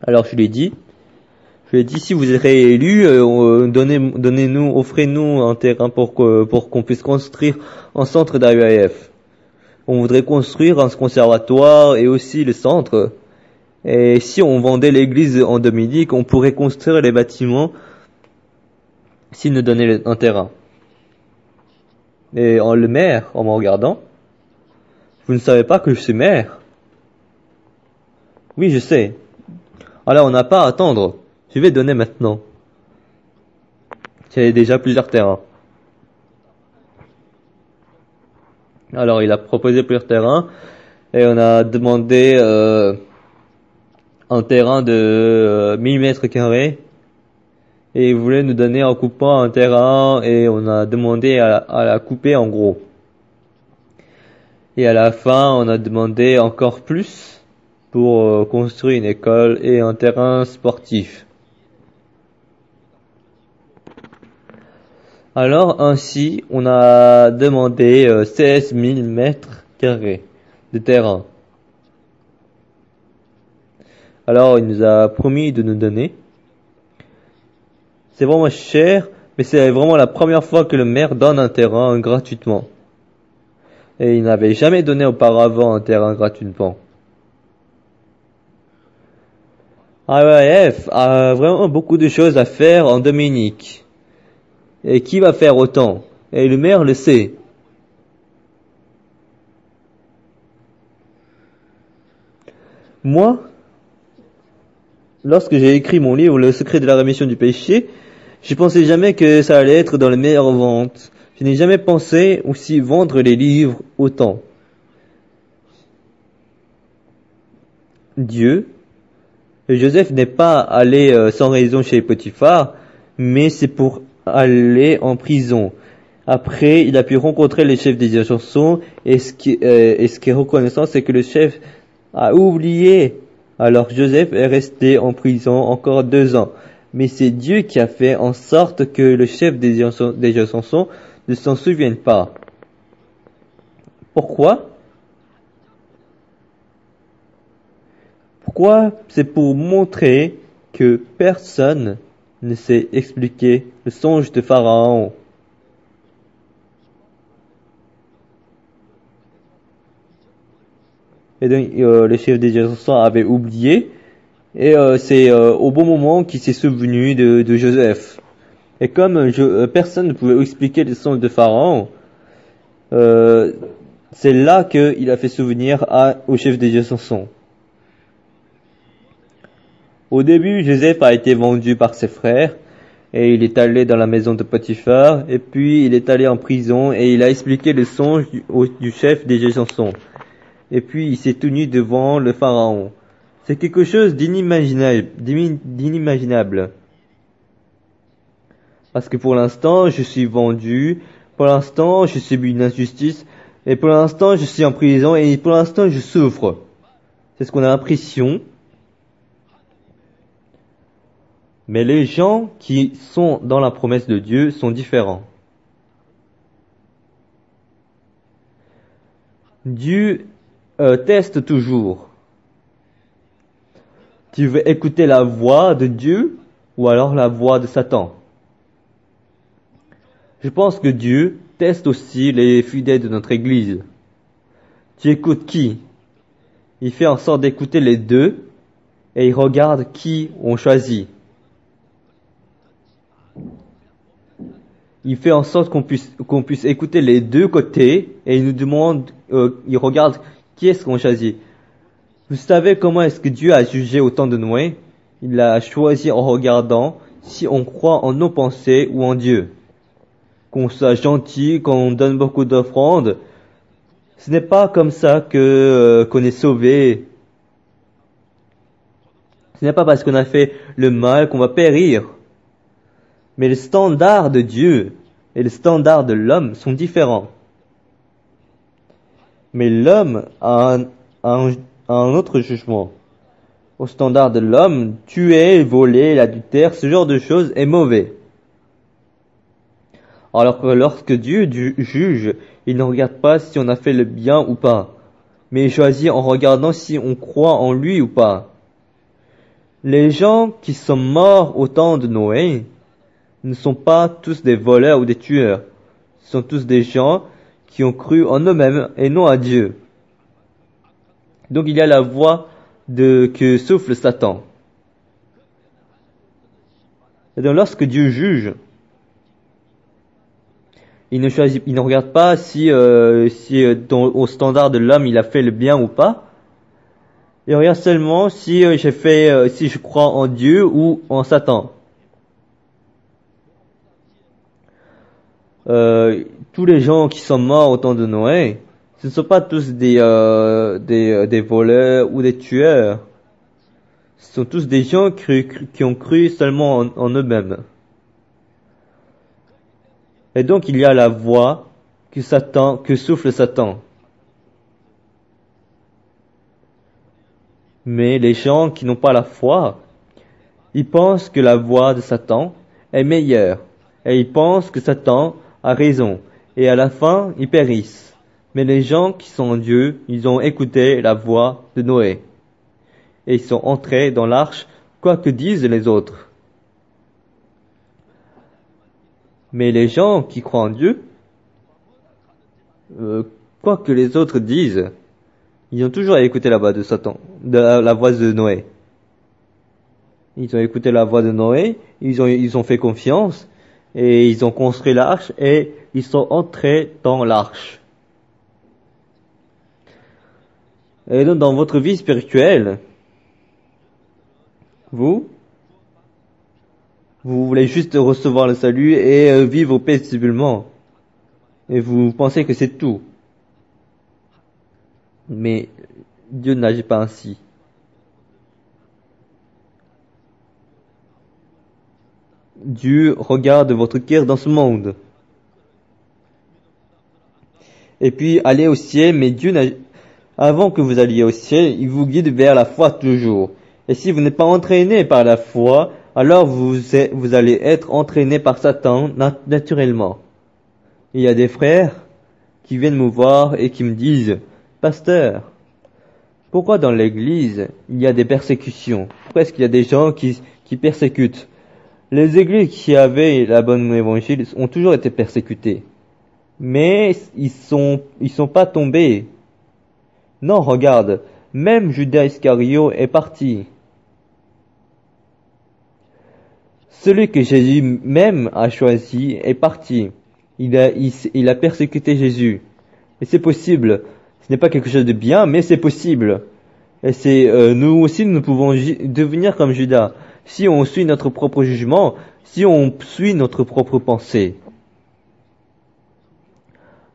Alors je lui ai dit si vous êtes réélu, offrez-nous un terrain pour qu'on puisse construire un centre d'AEF. On voudrait construire un conservatoire et aussi le centre. Et si on vendait l'église en Dominique, on pourrait construire les bâtiments s'il nous donnait un terrain. Et le maire, en me regardant, vous ne savez pas que je suis maire? Oui, je sais. Alors on n'a pas à attendre. Je vais donner maintenant. J'ai déjà plusieurs terrains. Alors il a proposé plusieurs terrains et on a demandé un terrain de 1000 mètres carrés et il voulait nous donner en coupant un terrain et on a demandé à la couper en gros. Et à la fin, on a demandé encore plus pour construire une école et un terrain sportif. Alors ainsi, on a demandé 16 000 mètres carrés de terrain. Alors il nous a promis de nous donner. C'est vraiment cher, mais c'est vraiment la première fois que le maire donne un terrain gratuitement. Et il n'avait jamais donné auparavant un terrain gratuitement. AEF a vraiment beaucoup de choses à faire en Dominique. Et qui va faire autant? Et le maire le sait. Moi, lorsque j'ai écrit mon livre Le secret de la rémission du péché, je pensais jamais que ça allait être dans les meilleures ventes. Je n'ai jamais pensé aussi vendre les livres autant. Dieu, Joseph n'est pas allé sans raison chez Potiphar, mais c'est pour aller en prison. Après, il a pu rencontrer le chef des chansons, et ce qui est reconnaissant, c'est que le chef a oublié. Alors Joseph est resté en prison encore 2 ans. Mais c'est Dieu qui a fait en sorte que le chef des chansons ne s'en souvienne pas. Pourquoi? Pourquoi? C'est pour montrer que personne ne sait expliquer le songe de Pharaon. Et donc, le chef des chansons avait oublié. Et c'est au bon moment qu'il s'est souvenu de Joseph. Et comme personne ne pouvait expliquer le songe de Pharaon, c'est là qu'il a fait souvenir au chef des chansons. Au début, Joseph a été vendu par ses frères, et il est allé dans la maison de Potiphar, et puis il est allé en prison, et il a expliqué le songe du chef des chansons. Et puis il s'est tenu devant le Pharaon. C'est quelque chose d'inimaginable. Parce que pour l'instant, je suis vendu, pour l'instant, je subis une injustice, et pour l'instant, je suis en prison, et pour l'instant, je souffre. C'est ce qu'on a l'impression. Mais les gens qui sont dans la promesse de Dieu sont différents. Dieu teste toujours. Tu veux écouter la voix de Dieu ou alors la voix de Satan? Je pense que Dieu teste aussi les fidèles de notre Église. Tu écoutes qui? Il fait en sorte d'écouter les deux et il regarde qui on choisit. Il fait en sorte qu'on puisse écouter les deux côtés et il nous demande, il regarde qui est-ce qu'on choisit. Vous savez comment est-ce que Dieu a jugé au temps de Noé? Il l'a choisi en regardant si on croit en nos pensées ou en Dieu. Qu'on soit gentil, qu'on donne beaucoup d'offrandes, ce n'est pas comme ça qu'on est sauvé. Ce n'est pas parce qu'on a fait le mal qu'on va périr. Mais le standard de Dieu et le standard de l'homme sont différents. Mais l'homme a un autre jugement. Au standard de l'homme, tuer, voler, l'adultère, ce genre de choses est mauvais. Alors que lorsque Dieu juge, il ne regarde pas si on a fait le bien ou pas, mais il choisit en regardant si on croit en lui ou pas. Les gens qui sont morts au temps de Noé ne sont pas tous des voleurs ou des tueurs. Ce sont tous des gens qui ont cru en eux-mêmes et non à Dieu. Donc il y a la voix que souffle Satan. Et donc lorsque Dieu juge, il ne regarde pas si au standard de l'homme il a fait le bien ou pas. Il regarde seulement si si je crois en Dieu ou en Satan. Tous les gens qui sont morts au temps de Noé, ce ne sont pas tous des voleurs ou des tueurs. Ce sont tous des gens qui ont cru seulement en eux-mêmes. Et donc il y a la voix que souffle Satan. Mais les gens qui n'ont pas la foi, ils pensent que la voie de Satan est meilleure. Et ils pensent que Satan a raison. Et à la fin, ils périssent. Mais les gens qui sont en Dieu, ils ont écouté la voix de Noé. Et ils sont entrés dans l'arche, quoi que disent les autres. Mais les gens qui croient en Dieu, quoi que les autres disent, ils ont toujours écouté la voix de Satan, la voix de Noé. Ils ont écouté la voix de Noé, ils ont fait confiance, et ils ont construit l'arche, et ils sont entrés dans l'arche. Et donc, dans votre vie spirituelle, vous voulez juste recevoir le salut et vivre paisiblement. Et vous pensez que c'est tout. Mais Dieu n'agit pas ainsi. Dieu regarde votre cœur dans ce monde. Et puis, allez au ciel, mais Dieu avant que vous alliez au ciel, il vous guide vers la foi toujours. Et si vous n'êtes pas entraîné par la foi, alors vous allez être entraîné par Satan naturellement. Il y a des frères qui viennent me voir et qui me disent, Pasteur, pourquoi dans l'église il y a des persécutions? Pourquoi est-ce qu'il y a des gens qui persécutent? Les églises qui avaient la bonne évangile ont toujours été persécutées. Mais ils sont pas tombés. Non, regarde, même Judas Iscario est parti. Celui que Jésus même a choisi est parti. Il a persécuté Jésus. Et c'est possible. Ce n'est pas quelque chose de bien, mais c'est possible. Et nous aussi, nous pouvons devenir comme Judas. Si on suit notre propre jugement, si on suit notre propre pensée.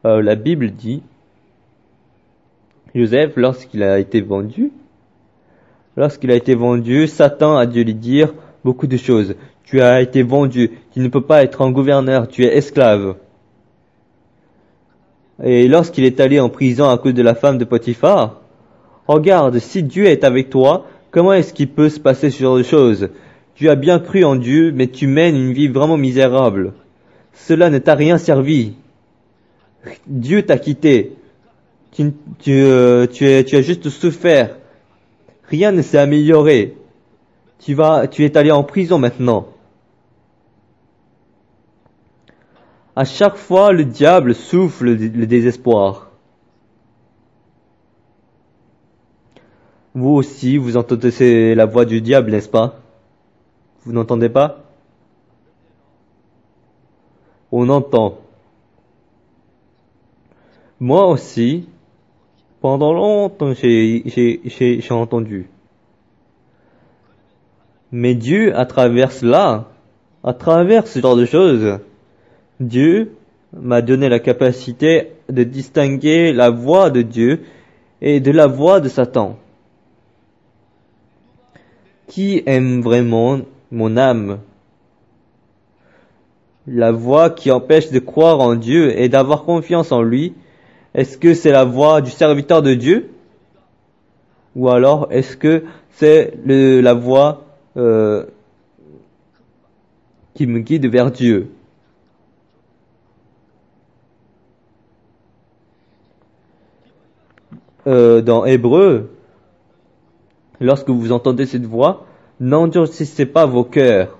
La Bible dit, Joseph, lorsqu'il a été vendu, Satan a dû lui dire beaucoup de choses. Tu as été vendu, tu ne peux pas être un gouverneur, tu es esclave. Et lorsqu'il est allé en prison à cause de la femme de Potiphar, regarde, si Dieu est avec toi, comment est-ce qu'il peut se passer ce genre de choses? Tu as bien cru en Dieu, mais tu mènes une vie vraiment misérable. Cela ne t'a rien servi. Dieu t'a quitté. Tu as juste souffert. Rien ne s'est amélioré. Tu es allé en prison maintenant. À chaque fois, le diable souffle le désespoir. Vous aussi, vous entendez la voix du diable, n'est-ce pas? Vous n'entendez pas? On entend. Moi aussi, pendant longtemps, j'ai entendu. Mais Dieu, à travers cela, à travers ce genre de choses, Dieu m'a donné la capacité de distinguer la voix de Dieu et de la voix de Satan. Qui aime vraiment mon âme? La voix qui empêche de croire en Dieu et d'avoir confiance en lui, est-ce que c'est la voix du serviteur de Dieu? Ou alors est-ce que c'est la voix qui me guide vers Dieu? Dans Hébreu, lorsque vous entendez cette voix, n'endurcissez pas vos cœurs.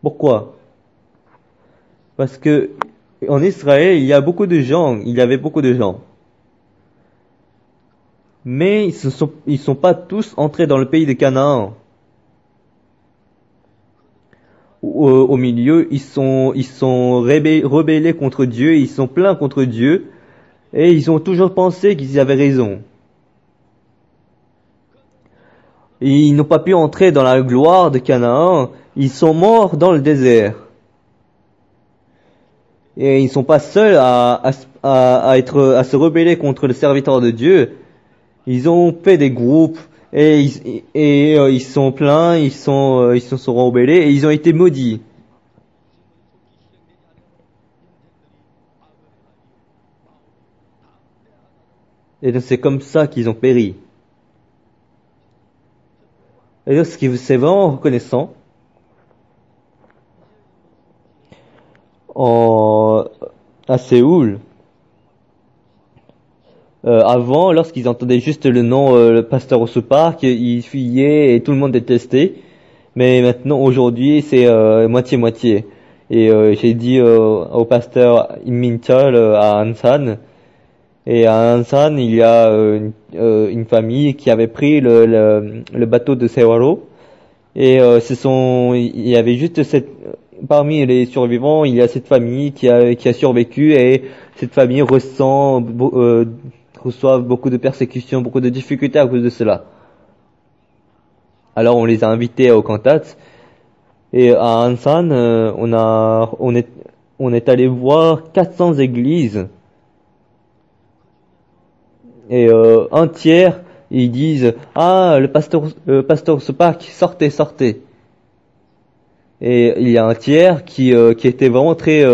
Pourquoi? Parce que en Israël, il y avait beaucoup de gens. Mais ils sont pas tous entrés dans le pays de Canaan. Au milieu, ils sont rebellés contre Dieu, ils sont plaints contre Dieu, et ils ont toujours pensé qu'ils avaient raison. Et ils n'ont pas pu entrer dans la gloire de Canaan, ils sont morts dans le désert. Et ils ne sont pas seuls à se rebeller contre le serviteur de Dieu. Ils ont fait des groupes et ils sont pleins, ils sont rebellés et ils ont été maudits. Et donc c'est comme ça qu'ils ont péri. Et donc, c'est vraiment reconnaissant. En, à Séoul, avant, lorsqu'ils entendaient juste le nom, le pasteur Ossopark, ils fuyaient et tout le monde détestait. Mais maintenant, aujourd'hui, c'est moitié-moitié. Et j'ai dit au pasteur Min-chol à Ansan, et à Ansan, il y a une famille qui avait pris le bateau de Sewaro. Et il y avait juste parmi les survivants, il y a cette famille qui a survécu, et cette famille reçoit beaucoup de persécutions, beaucoup de difficultés à cause de cela. Alors on les a invités au contact, et à Ansan, on est allé voir 400 églises, et un tiers, ils disent ah, le pasteur Sopak, sortez, sortez. Et il y a un tiers qui était vraiment très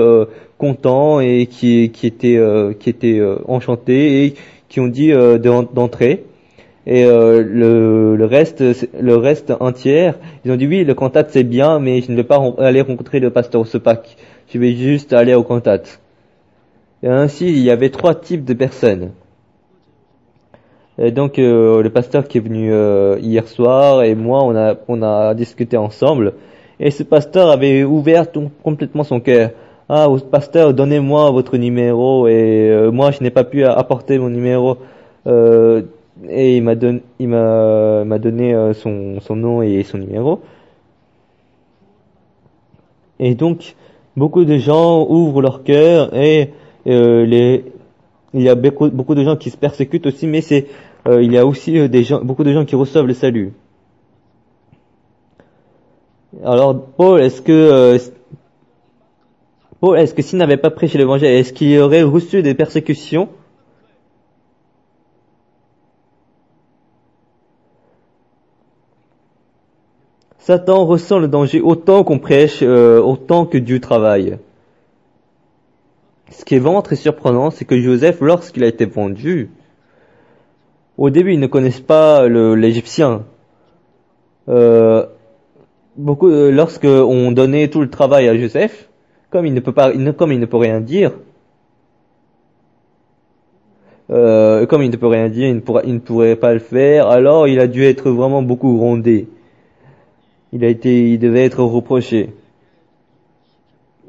content, et qui était enchanté, et qui ont dit d'entrer. Et le reste un tiers, ils ont dit oui, le contact c'est bien, mais je ne vais pas aller rencontrer le pasteur Sopak. Je vais juste aller au contact. Et ainsi, il y avait 3 types de personnes. Et donc le pasteur qui est venu hier soir, et moi, on a discuté ensemble. Et ce pasteur avait ouvert complètement son cœur. Ah, pasteur, donnez-moi votre numéro. Et moi, je n'ai pas pu apporter mon numéro. Euh, et il m'a donné son nom et son numéro. Et donc, beaucoup de gens ouvrent leur cœur, et il y a beaucoup de gens qui se persécutent aussi, mais il y a aussi beaucoup de gens qui reçoivent le salut. Alors, Paul, est-ce que s'il n'avait pas prêché l'évangile, est-ce qu'il aurait reçu des persécutions? Satan ressent le danger autant qu'on prêche, autant que Dieu travaille. Ce qui est vraiment très surprenant, c'est que Joseph, lorsqu'il a été vendu, au début, ils ne connaissent pas l'Égyptien. Lorsque on donnait tout le travail à Joseph, comme il ne peut rien dire, il ne pourrait pas le faire, alors il a dû être vraiment beaucoup grondé. Il devait être reproché.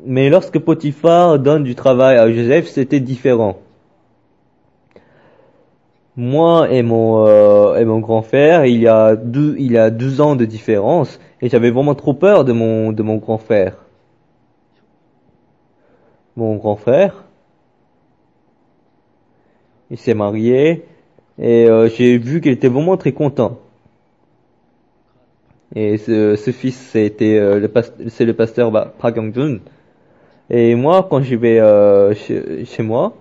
Mais lorsque Potiphar donne du travail à Joseph, c'était différent. Moi et mon grand frère, il y a 12 ans de différence, et j'avais vraiment trop peur de mon grand frère. Mon grand frère, il s'est marié, et j'ai vu qu'il était vraiment très content. Et ce fils, c'est le pasteur Park Young-jun. Et moi, quand je vais chez moi,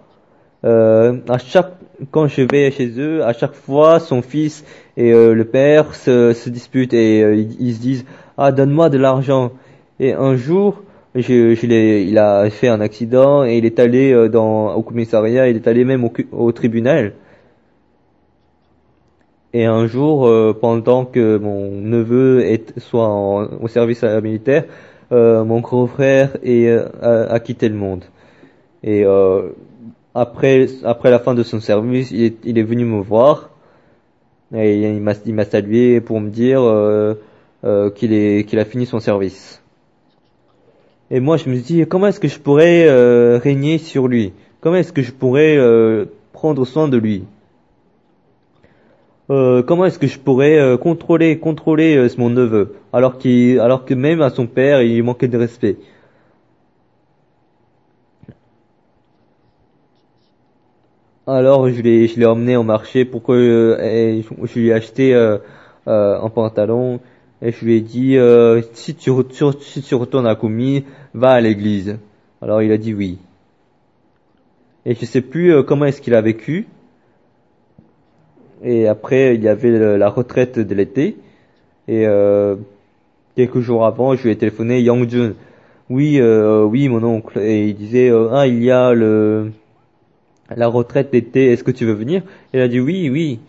quand je vais chez eux, à chaque fois, son fils et le père se disputent, et ils se disent ah, donne-moi de l'argent. Et un jour, il a fait un accident, et il est allé au commissariat, il est allé même au tribunal. Et un jour, pendant que mon neveu soit au service militaire, mon grand frère a quitté le monde. Et après la fin de son service, il est venu me voir, et il m'a salué pour me dire qu'il a fini son service. Et moi, je me dis, comment est-ce que je pourrais régner sur lui? Comment est-ce que je pourrais prendre soin de lui? Comment est-ce que je pourrais contrôler mon neveu, alors que même à son père, il manquait de respect? Alors je l'ai emmené au marché pour que je lui ai acheté un pantalon, et je lui ai dit si tu retournes à Kumi, va à l'église. Alors il a dit oui. Et je sais plus comment est-ce qu'il a vécu. Et après il y avait la retraite de l'été, et quelques jours avant, je lui ai téléphoné, Youngjun. Oui, oui mon oncle. Et il disait ah, il y a la retraite d'été, est-ce que tu veux venir? Il a dit oui, oui.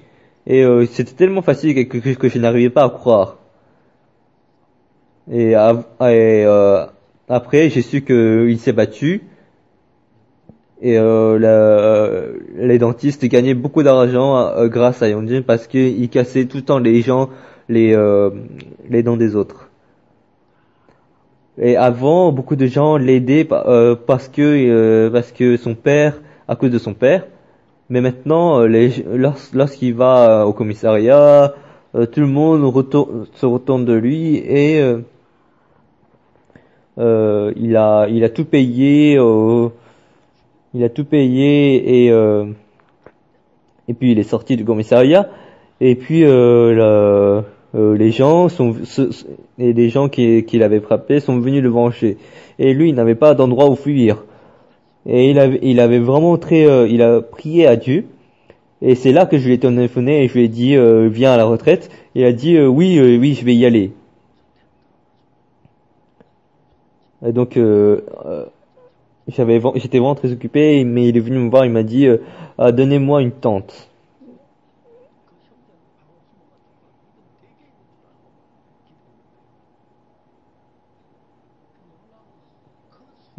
Et c'était tellement facile que je n'arrivais pas à croire. Après, j'ai su qu'il s'est battu. Et les dentistes gagnaient beaucoup d'argent grâce à Yonjin parce qu'il cassait tout le temps les, euh, les dents des autres. Et avant, beaucoup de gens l'aidaient parce que son père, à cause de son père. Mais maintenant, lorsqu'il va au commissariat, tout le monde se retourne de lui et il a tout payé. Il a tout payé et puis il est sorti du commissariat. Et puis les gens et les gens qui l'avaient frappé sont venus le venger. Et lui, il n'avait pas d'endroit où fuir. Et il avait vraiment il a prié à Dieu. Et c'est là que je lui ai téléphoné et je lui ai dit viens à la retraite. Il a dit oui, je vais y aller. Et donc j'étais vraiment très occupé, mais il est venu me voir, il m'a dit donnez-moi une tente.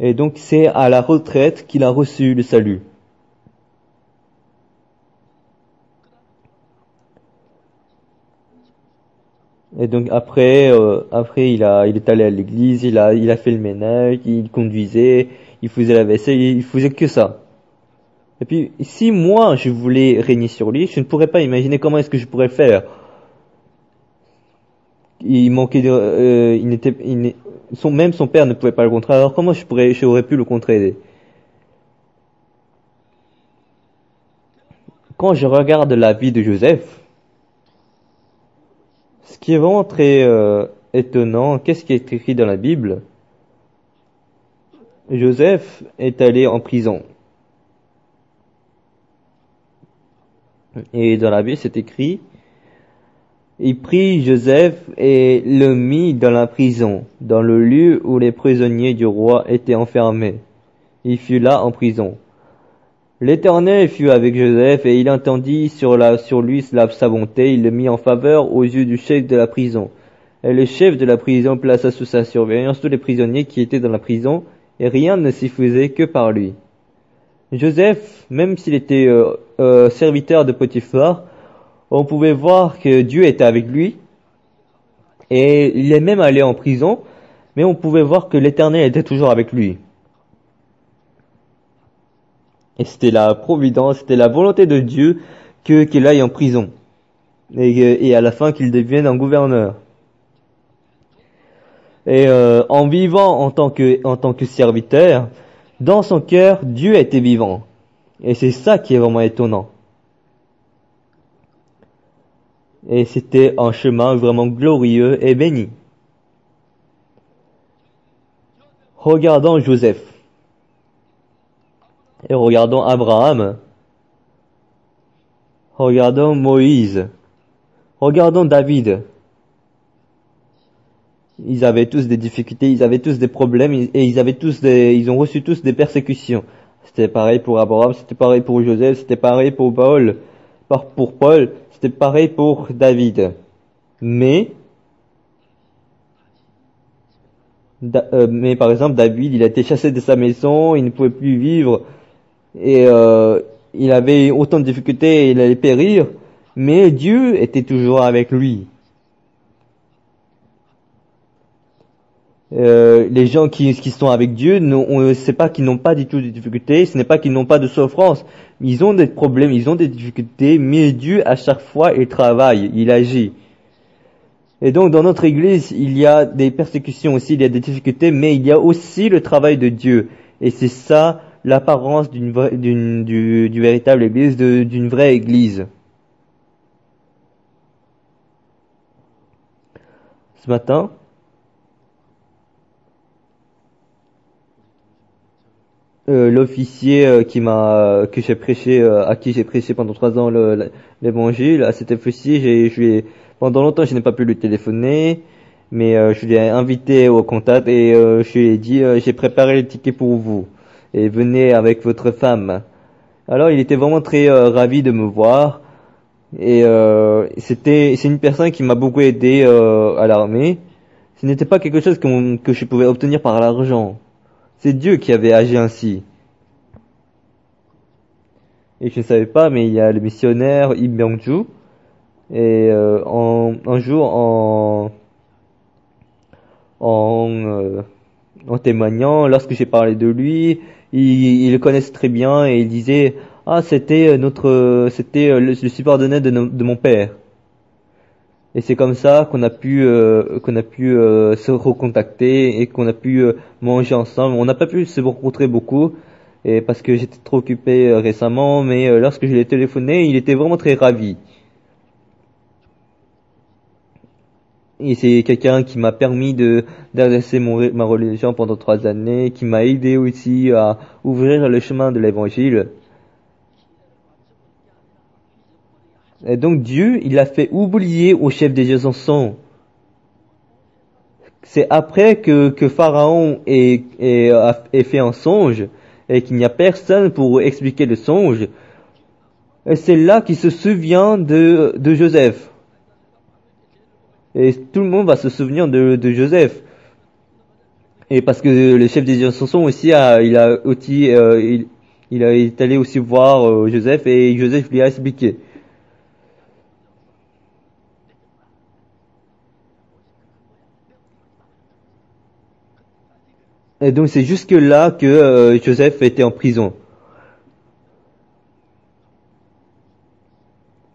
Et donc c'est à la retraite qu'il a reçu le salut. Et donc après il est allé à l'église, il a fait le ménage, il conduisait, il faisait la vaisselle, il faisait que ça. Et puis si moi je voulais régner sur lui, je ne pourrais pas imaginer comment est-ce que je pourrais le faire. Il manquait même son père ne pouvait pas le contrer. Alors comment j'aurais pu le contrer? Quand je regarde la vie de Joseph, ce qui est vraiment très étonnant, qu'est-ce qui est écrit dans la Bible? Joseph est allé en prison. Et dans la Bible, c'est écrit, il prit Joseph et le mit dans la prison, dans le lieu où les prisonniers du roi étaient enfermés. Il fut là en prison. L'Éternel fut avec Joseph et il entendit sur lui sa bonté, il le mit en faveur aux yeux du chef de la prison. Et le chef de la prison plaça sous sa surveillance tous les prisonniers qui étaient dans la prison, et rien ne s'y faisait que par lui. Joseph, même s'il était serviteur de Potiphar, on pouvait voir que Dieu était avec lui, et il est même allé en prison, mais on pouvait voir que l'Éternel était toujours avec lui. Et c'était la providence, c'était la volonté de Dieu qu'il aille en prison. Et à la fin qu'il devienne un gouverneur. Et en vivant en tant que serviteur, dans son cœur, Dieu était vivant. Et c'est ça qui est vraiment étonnant. Et c'était un chemin vraiment glorieux et béni. Regardons Joseph. Et regardons Abraham. Regardons Moïse. Regardons David. Ils avaient tous des difficultés, ils avaient tous des problèmes et ils ont reçu tous des persécutions. C'était pareil pour Abraham, c'était pareil pour Joseph, c'était pareil pour Paul, c'était pareil pour David. Mais par exemple David, il a été chassé de sa maison, il ne pouvait plus vivre et il avait autant de difficultés, il allait périr, mais Dieu était toujours avec lui. Les gens qui sont avec Dieu, c'est pas qu'ils n'ont pas du tout de difficultés, ce n'est pas qu'ils n'ont pas de souffrance. Ils ont des problèmes, ils ont des difficultés, mais Dieu, à chaque fois, il travaille, il agit. Et donc, dans notre église, il y a des persécutions aussi, il y a des difficultés, mais il y a aussi le travail de Dieu. Et c'est ça, l'apparence du véritable église, d'une vraie église. Ce matin, l'officier à qui j'ai prêché pendant 3 ans l'évangile, à cet officier, pendant longtemps je n'ai pas pu lui téléphoner, mais je l'ai invité au contact et je lui ai dit j'ai préparé le ticket pour vous et venez avec votre femme. Alors il était vraiment très ravi de me voir et c'est une personne qui m'a beaucoup aidé à l'armée. Ce n'était pas quelque chose que je pouvais obtenir par l'argent. C'est Dieu qui avait agi ainsi. Et je ne savais pas, mais il y a le missionnaire Im Byung-ju. Et un jour, en témoignant, lorsque j'ai parlé de lui, il le connaissait très bien et il disait c'était le subordonné de mon père. Et c'est comme ça qu'on a pu se recontacter et qu'on a pu manger ensemble. On n'a pas pu se rencontrer beaucoup et parce que j'étais trop occupé récemment, mais lorsque je l'ai téléphoné, il était vraiment très ravi. Et c'est quelqu'un qui m'a permis d'adresser ma religion pendant 3 années, qui m'a aidé aussi à ouvrir le chemin de l'évangile. Et donc Dieu, il a fait oublier au chef des enfants. C'est après que Pharaon ait fait un songe et qu'il n'y a personne pour expliquer le songe. Et c'est là qu'il se souvient de Joseph. Et tout le monde va se souvenir de Joseph. Et parce que le chef des chansons aussi il est allé aussi voir Joseph et Joseph lui a expliqué. Et donc c'est jusque là que Joseph était en prison.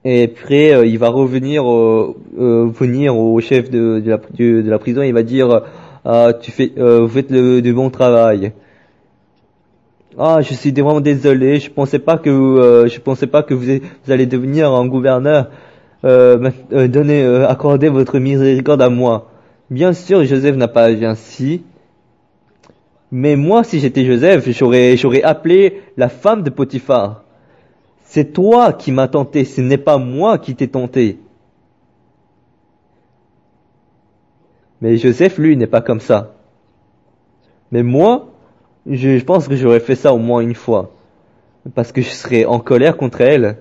Et après il va revenir venir au chef de la prison, il va dire vous faites du bon travail. Je suis vraiment désolé, je pensais pas que vous allez devenir un gouverneur. Accordez votre miséricorde à moi. Bien sûr, Joseph n'a pas agi ainsi. Mais moi, si j'étais Joseph, j'aurais appelé la femme de Potiphar. C'est toi qui m'as tenté, ce n'est pas moi qui t'ai tenté. Mais Joseph, lui, n'est pas comme ça. Mais moi, je pense que j'aurais fait ça au moins une fois. Parce que je serais en colère contre elle.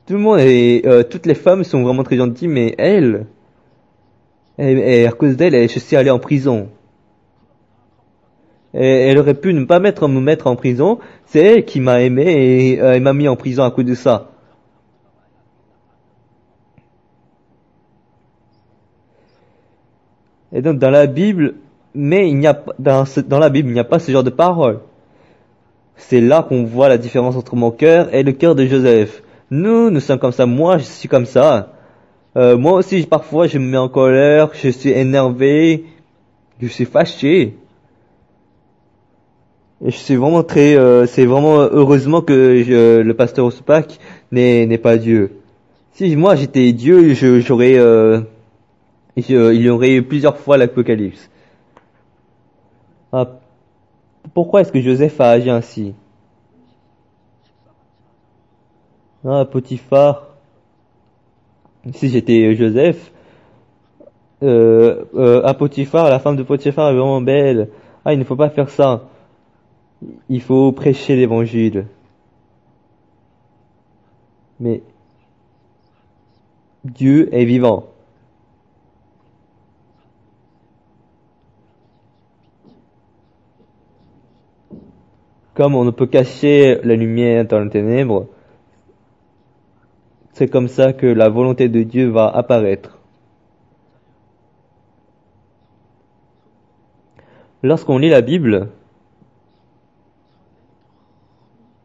Tout le monde toutes les femmes sont vraiment très gentilles, mais elle, et à cause d'elle, je suis allé en prison. Et elle aurait pu ne pas me mettre en prison. C'est elle qui m'a aimé et elle m'a mis en prison à cause de ça. Et donc dans la Bible, mais il n'y a dans la Bible, il n'y a pas ce genre de paroles. C'est là qu'on voit la différence entre mon cœur et le cœur de Joseph. Nous sommes comme ça. Moi, je suis comme ça. Moi aussi, parfois, je me mets en colère, je suis énervé, je suis fâché. Et je suis vraiment c'est vraiment heureusement que le pasteur Ospak n'est pas Dieu. Si moi j'étais Dieu, il y aurait eu plusieurs fois l'Apocalypse. Pourquoi est-ce que Joseph a agi ainsi? Potiphar. Si j'étais Joseph, Potiphar, la femme de Potiphar est vraiment belle. Il ne faut pas faire ça. Il faut prêcher l'évangile. Mais Dieu est vivant. Comme on ne peut cacher la lumière dans les ténèbres, c'est comme ça que la volonté de Dieu va apparaître. Lorsqu'on lit la Bible,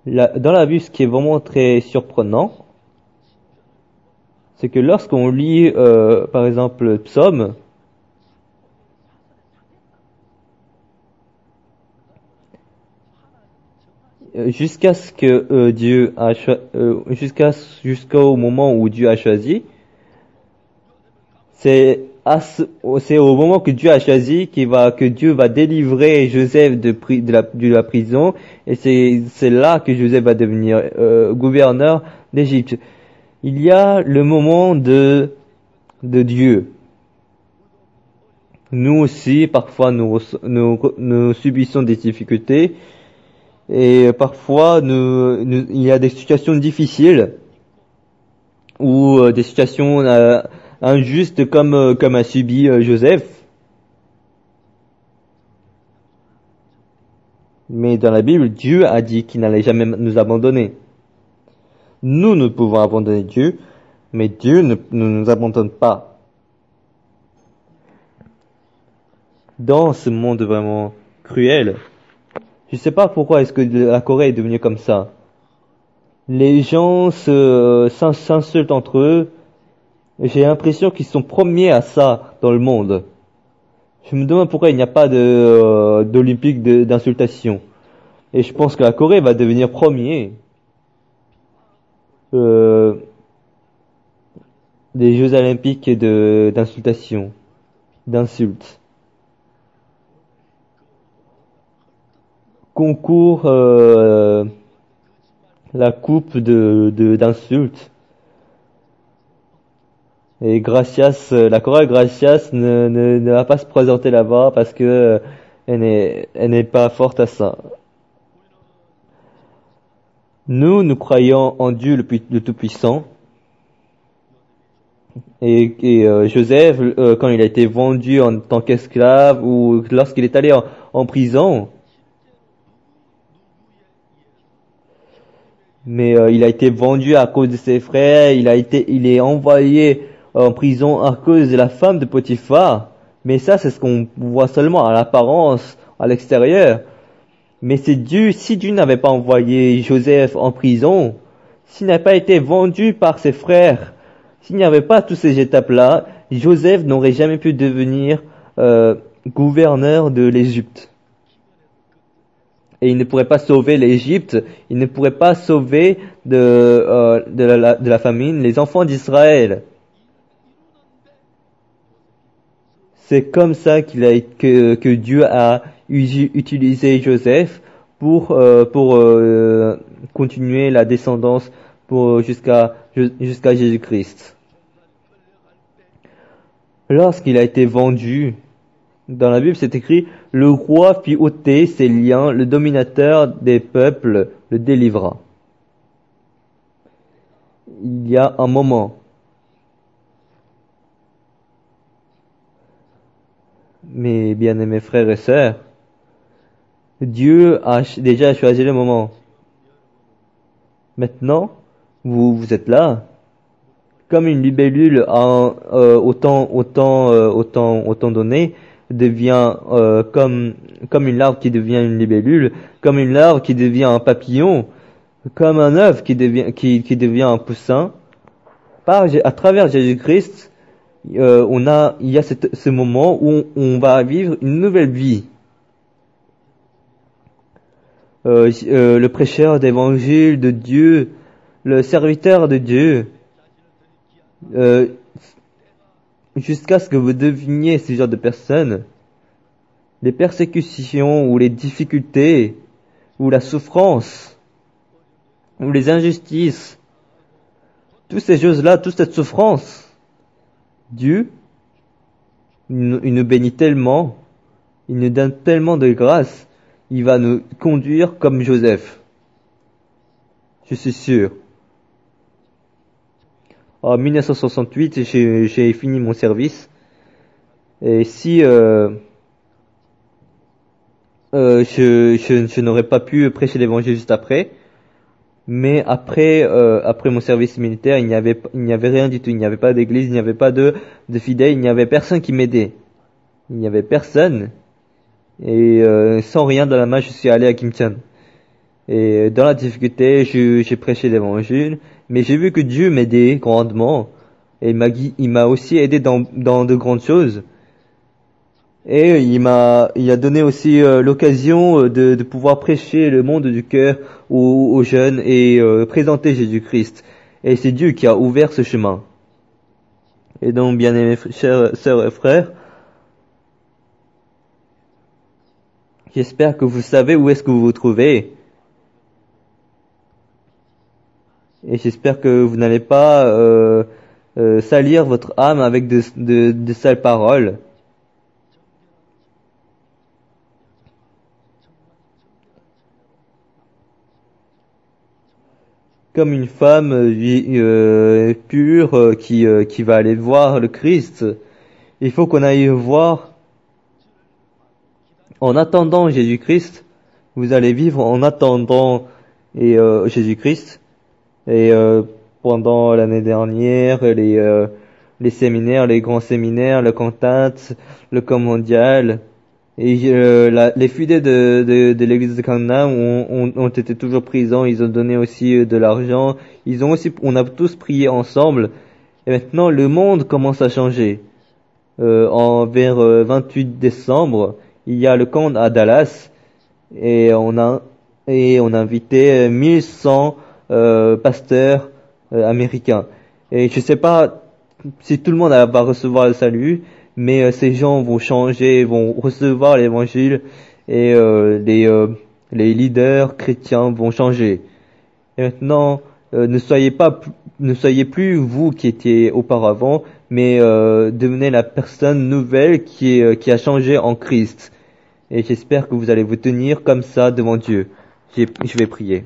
dans la Bible, ce qui est vraiment très surprenant, c'est que lorsqu'on lit, par exemple, le Psaume, jusqu'au moment où Dieu a choisi, c'est au moment que Dieu a choisi que Dieu va délivrer Joseph de la prison, et c'est là que Joseph va devenir gouverneur d'Égypte. Il y a le moment de Dieu. Nous aussi, parfois, nous subissons des difficultés, et parfois, il y a des situations difficiles, ou des situations injuste comme a subi Joseph. Mais dans la Bible, Dieu a dit qu'il n'allait jamais nous abandonner. Nous pouvons abandonner Dieu, mais Dieu ne nous abandonne pas. Dans ce monde vraiment cruel, je sais pas pourquoi est-ce que la Corée est devenue comme ça. Les gens s'insultent entre eux. J'ai l'impression qu'ils sont premiers à ça dans le monde. Je me demande pourquoi il n'y a pas d'Olympique d'insultation. Et je pense que la Corée va devenir premier des Jeux Olympiques d'insultation, d'insultes. Concours la coupe d'insultes. Et Gracias, la chorale Gracias ne va pas se présenter là-bas parce que elle n'est pas forte à ça. Nous croyons en Dieu le Tout-Puissant. Et Joseph, quand il a été vendu en tant qu'esclave ou lorsqu'il est allé en prison, mais il a été vendu à cause de ses frères, il est envoyé en prison à cause de la femme de Potiphar. Mais ça, c'est ce qu'on voit seulement à l'apparence, à l'extérieur. Mais c'est Dieu, si Dieu n'avait pas envoyé Joseph en prison, s'il n'avait pas été vendu par ses frères, s'il n'y avait pas toutes ces étapes-là, Joseph n'aurait jamais pu devenir gouverneur de l'Égypte. Et il ne pourrait pas sauver l'Égypte, il ne pourrait pas sauver de la famine les enfants d'Israël. C'est comme ça que Dieu a utilisé Joseph pour continuer la descendance jusqu'à Jésus-Christ. Lorsqu'il a été vendu, dans la Bible c'est écrit, le roi fit ôter ses liens, le dominateur des peuples le délivra. Il y a un moment. Mes bien-aimés frères et sœurs, Dieu a déjà choisi le moment. Maintenant, vous êtes là, comme une libellule au temps donné devient comme une larve qui devient une libellule, comme une larve qui devient un papillon, comme un œuf qui devient un poussin. À travers Jésus-Christ, il y a ce moment où on va vivre une nouvelle vie. Le prêcheur d'évangile de Dieu, le serviteur de Dieu, jusqu'à ce que vous deveniez ce genre de personne, les persécutions ou les difficultés ou la souffrance ou les injustices, toutes ces choses-là, toute cette souffrance, Dieu, il nous bénit tellement, il nous donne tellement de grâce, il va nous conduire comme Joseph. Je suis sûr. En 1968, j'ai fini mon service. Et si je n'aurais pas pu prêcher l'évangile juste après, mais après mon service militaire, il n'y avait rien du tout. Il n'y avait pas d'église, il n'y avait pas de fidèles, il n'y avait personne qui m'aidait. Il n'y avait personne. Et sans rien dans la main, je suis allé à Kimchan. Et dans la difficulté, j'ai prêché l'évangile, mais j'ai vu que Dieu m'aidait grandement. Et il m'a aussi aidé dans de grandes choses. Et il a donné aussi l'occasion de pouvoir prêcher le monde du cœur aux jeunes et présenter Jésus-Christ. Et c'est Dieu qui a ouvert ce chemin. Et donc, bien-aimés chers sœurs et frères, j'espère que vous savez où est-ce que vous vous trouvez. Et j'espère que vous n'allez pas salir votre âme avec de sales paroles. comme une femme pure qui va aller voir le Christ. Il faut qu'on aille voir en attendant Jésus-Christ. Vous allez vivre en attendant Jésus-Christ. Et pendant l'année dernière, les séminaires, les grands séminaires, le contact, le camp mondial, et les fidèles de l'église de Canaan ont été toujours présents. Ils ont donné aussi de l'argent. On a tous prié ensemble. Et maintenant, le monde commence à changer. Vers 28 décembre, il y a le camp à Dallas, et on a invité 1100 pasteurs américains. Et je sais pas si tout le monde va recevoir le salut, mais ces gens vont changer, vont recevoir l'évangile, et les leaders chrétiens vont changer. Et maintenant, ne soyez plus vous qui étiez auparavant, mais devenez la personne nouvelle qui a changé en Christ. Et j'espère que vous allez vous tenir comme ça devant Dieu. Je vais prier.